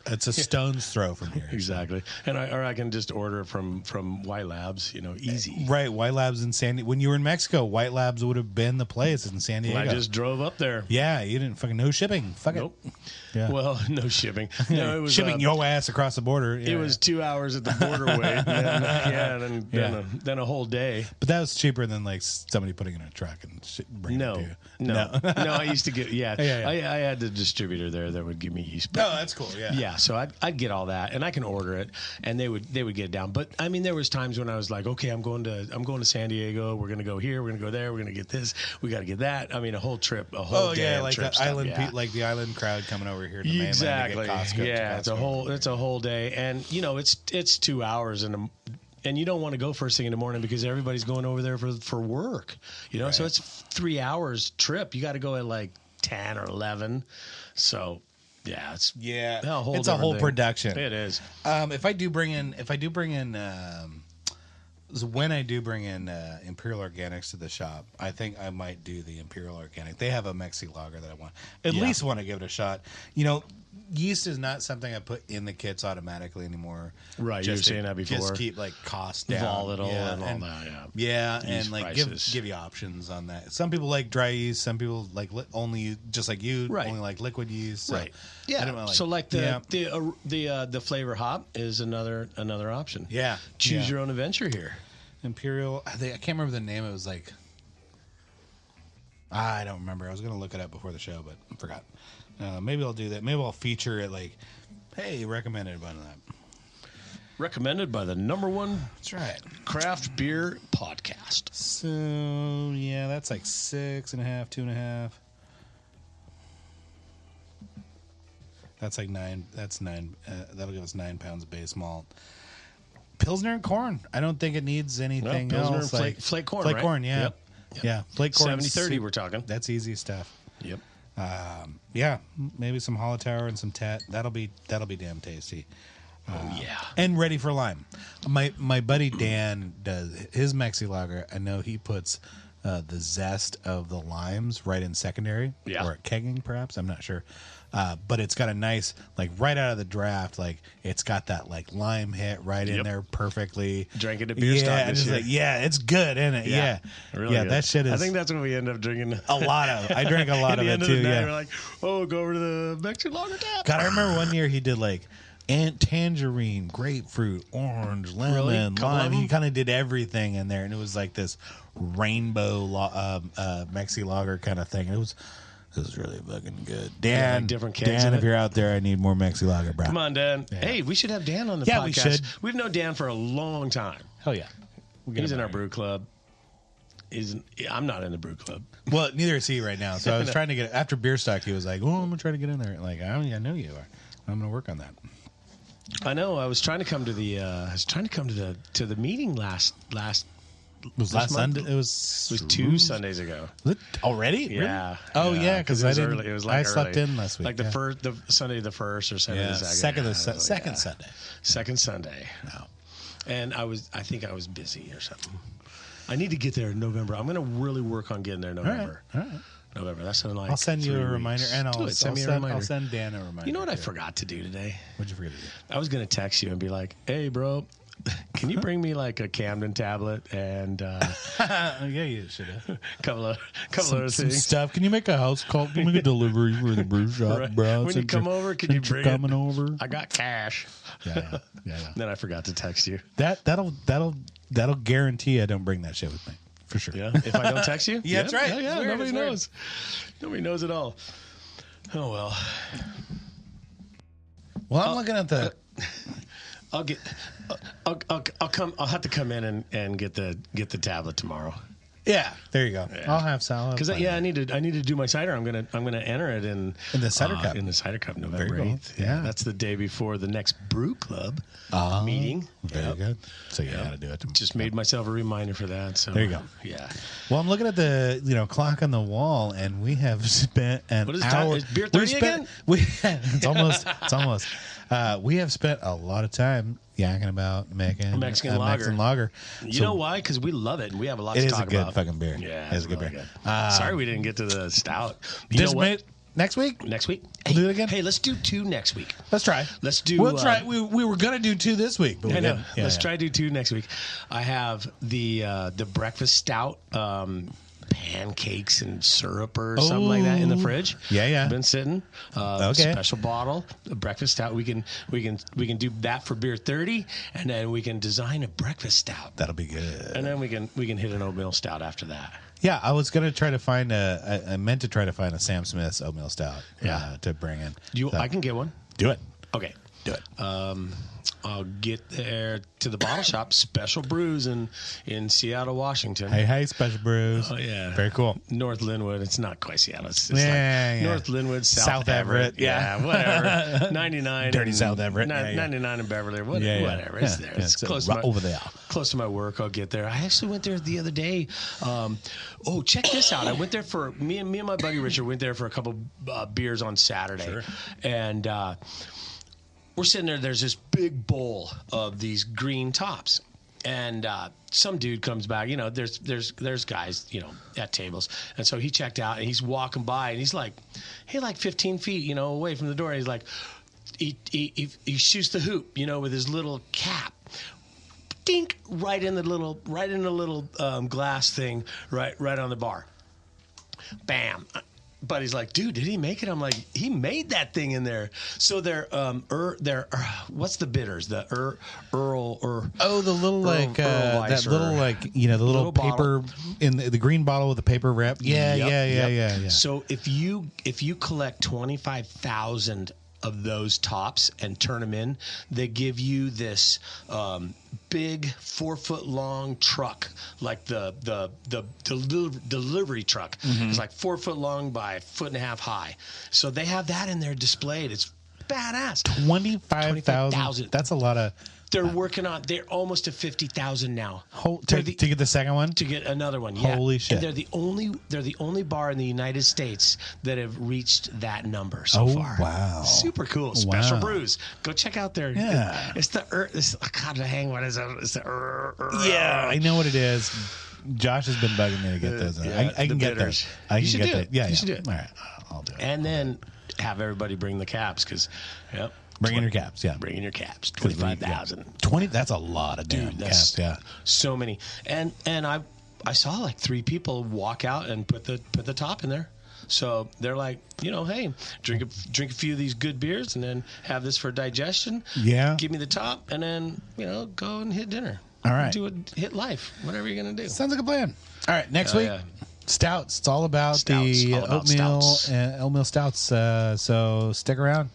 it's a stone's throw from here. Exactly, and I can just order from White Labs, easy. Right, White Labs in San Diego. When you were in Mexico, White Labs would have been the place in San Diego. I just drove up there. Yeah, you didn't fucking no shipping. Fuck nope. it. Yeah. Well, no shipping. No, it was shipping your ass across the border. Yeah. It was 2 hours at the border wait. Then a whole day. But that was cheaper than like somebody putting it in a truck and bringing it to you. No. I used to get I had the distributor there that would give me yeast. Oh, that's cool. Yeah. So I'd get all that and I can order it and they would get it down. But I mean, there was times when I was like, okay, I'm going to San Diego. We're gonna go here. We're gonna go there. We're gonna get this. We got to get that. I mean, a whole trip. Like the island, like the island crowd coming over here to the mainland to get Costco. Yeah, it's a whole day, and it's 2 hours and you don't want to go first thing in the morning because everybody's going over there for work, right. So it's 3 hours trip. You got to go at like 10 or 11. So it's a whole production. It is. If I do bring in when I do bring in Imperial Organics to the shop, I think I might do the Imperial Organic. They have a Mexi Lager that I want at least want to give it a shot. Yeast is not something I put in the kits automatically anymore. Right, you were saying that before. Just keep like costs down, volatile and all that. Yeah, and like give you options on that. Some people like dry yeast. Some people like only just like you, only like liquid yeast. So right. Yeah. So like the flavor hop is another option. Yeah. Choose your own adventure here. Imperial. I can't remember the name. It was like I don't remember. I was going to look it up before the show, but I forgot. Maybe I'll do that. Maybe I'll feature it like, hey, recommended by that. Recommended by the #1 That's right. craft beer podcast. So, yeah, that's like 6.5, 2.5. That's like 9. That's 9. That'll give us 9 pounds of base malt. Pilsner and corn. I don't think it needs anything else. Flake corn, Flake right? corn, yeah. Yep. Yeah, flake corn. 70-30 we're talking. That's easy stuff. Yep. Yeah, maybe some Hallertauer and some Tet. That'll be damn tasty. And ready for lime. My buddy Dan does his Mexi Lager. I know he puts the zest of the limes right in secondary or at kegging, perhaps. I'm not sure. But it's got a nice, like right out of the draft, like it's got that like lime hit right in there perfectly. Drinking a beer stock this year. Like, it's good, isn't it? Yeah. Really good. That shit is. I think that's what we end up drinking. A lot of. I drank a lot of it too. We're like, go over to the Mexican Lager tap. God, I remember one year he did like tangerine, grapefruit, orange, lemon, lime. He kind of did everything in there, and it was like this rainbow Mexi lager kind of thing. It was really fucking good. Dan, like different cans Dan, in if it? you're out there, I need more Mexi lager, bro. Come on, Dan. Yeah. Hey, we should have Dan on the podcast. Yeah, we should. We've known Dan for a long time. Hell yeah. He's in our brew club. I'm not in the brew club. Well, neither is he right now. So I was trying to get after Beer Stock. He was like, "Oh, I'm gonna try to get in there." Like, I know you are. I'm gonna work on that. I know. I was trying to come to the. To the meeting last. It was last Sunday. It was 2 Sundays ago. Was it already? Yeah. Really? Oh yeah, because I didn't. Early. It was I like slept early. in last week. Like the Sunday the first or Sunday the second. Second Sunday. Second Sunday. No. And I think I was busy or something. I need to get there in November. I'm going to really work on getting there in November. All right. November. That's in like I'll send you a 3 reminder, weeks. and I'll send me a reminder. I'll send Dan a reminder. You know what I forgot to do today? What'd you forget to do? I was going to text you and be like, "Hey, bro, can you bring me like a Camden tablet and yeah, you should have. couple of other Some things stuff. Can you make a house call? Can you make a delivery for the brew shop, Right. bro? When you come over, can you bring coming it? over? I got cash." Yeah. Then I forgot to text you. That'll guarantee I don't bring that shit with me for sure. Yeah, if I don't text you, Yeah, that's right. Yeah, It's weird, nobody it's weird. knows. Nobody knows at all. Oh well. Well, I'm looking at the. I'll come. I'll have to come in and get the tablet tomorrow. Yeah, there you go. Yeah. I'll have salad. Because I need to do my cider. I'm gonna enter it in the cider cup. In the cider cup, November Very cool. 8th. Yeah. That's the day before the next brew club meeting. Very good. So you got to do it. Just made myself a reminder for that. So There you go. Yeah. Well, I'm looking at the clock on the wall, and we have spent an What is it, hour. is beer 30 again? It's almost. We have spent a lot of time yakking about making Mexican lager. Mexican lager. You know why? Because we love it and we have a lot It to is talk a good about. fucking beer. Yeah, It is a good really beer. good. Sorry we didn't get to the stout. You know what? Next week. Next week? We'll do it again? Hey, let's do 2 next week. Let's try. We'll try. We were gonna do 2 this week, but we I know. didn't. Yeah, Let's yeah. try to do 2 next week. I have the breakfast stout, pancakes and syrup or something like that in the fridge. Yeah. Been sitting. Okay. Special bottle, a breakfast stout. We can do that for beer 30, and then we can design a breakfast stout. That'll be good. And then we can hit an oatmeal stout after that. Yeah, I was gonna try to find I meant to try to find a Sam Smith's oatmeal stout. Yeah. To bring in. I can get one. Do it. Okay. Do it. I'll get there to the bottle shop, Special Brews in Seattle, Washington. Hey, Special Brews. Oh, yeah. Very cool. North Linwood. It's not quite Seattle. It's Yeah. North Linwood, South Everett. Yeah, whatever. 99. Dirty and South Everett. Yeah. 99 in Beverly. Whatever. Yeah. Whatever. It's Yeah. there. Yeah, It's it's close right over there. Close to my work. I'll get there. I actually went there the other day. Check this out. I went there for me and my buddy Richard went there for a couple beers on Saturday. Sure. And we're sitting there. There's this big bowl of these green tops, and some dude comes back. You know, there's guys, you know, at tables, and so he checked out, and he's walking by, and he's like, hey, like 15 feet, you know, away from the door. He's like, he shoots the hoop, you know, with his little cap. Dink, right in the little glass thing, right on the bar. Bam. But he's like, dude, did he make it? I'm like, he made that thing in there. So they're what's the bitters? The Earl or the little Earl that Weiss little the little paper bottle. in the green bottle with the paper wrap. Yeah. So if you collect 25,000 of those tops and turn them in, they give you this big 4-foot long truck, like the delivery truck. Mm-hmm. It's like 4 foot long by 1.5 feet high. So they have that in there displayed. It's badass. 25,000. That's a lot of. They're working on. They're almost to 50,000 now. To get the second one. To get another one. Yeah. Holy shit! And they're the only bar in the United States that have reached that number so far. Wow! Super cool. Special Brews. Go check out their. Yeah. It's the God dang, what is it? It's the Yeah, I know what it is. Josh has been bugging me to get those. I can get those. I can get that. Yeah, you should do it. All right, I'll do it. And then have everybody bring the caps because. Yep. Bring in your caps, yeah. Bring in your caps. 25,000. 20. That's a lot of damn caps, yeah. So many, and I saw like 3 people walk out and put the top in there. So they're like, you know, hey, drink a few of these good beers and then have this for digestion. Yeah. Give me the top and then, you know, go and hit dinner. All right. Hit life. Whatever you're gonna do. Sounds like a plan. All right, next week, stouts. It's all about the oatmeal stouts. So stick around.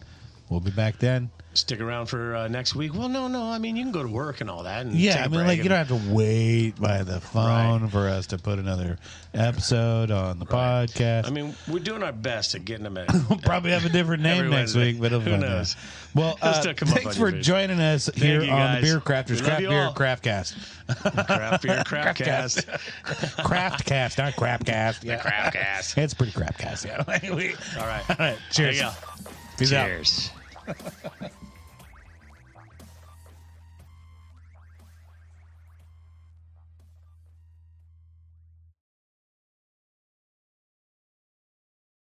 We'll be back then. Stick around for next week. Well, no. I mean, you can go to work and all that. And yeah, I mean, like, you don't have to wait by the phone for us to put another episode on the podcast. I mean, we're doing our best at getting them at. We'll probably have a different name next week, but it'll be Who knows? Well, thanks for joining us here on the Beer Crafters Craft Beer Craftcast. Craft Beer Craftcast. Craftcast, not Crapcast. Yeah. The Craftcast. It's pretty Crapcast. Yeah. All right. All right. Cheers. There you go. Peace Cheers. out.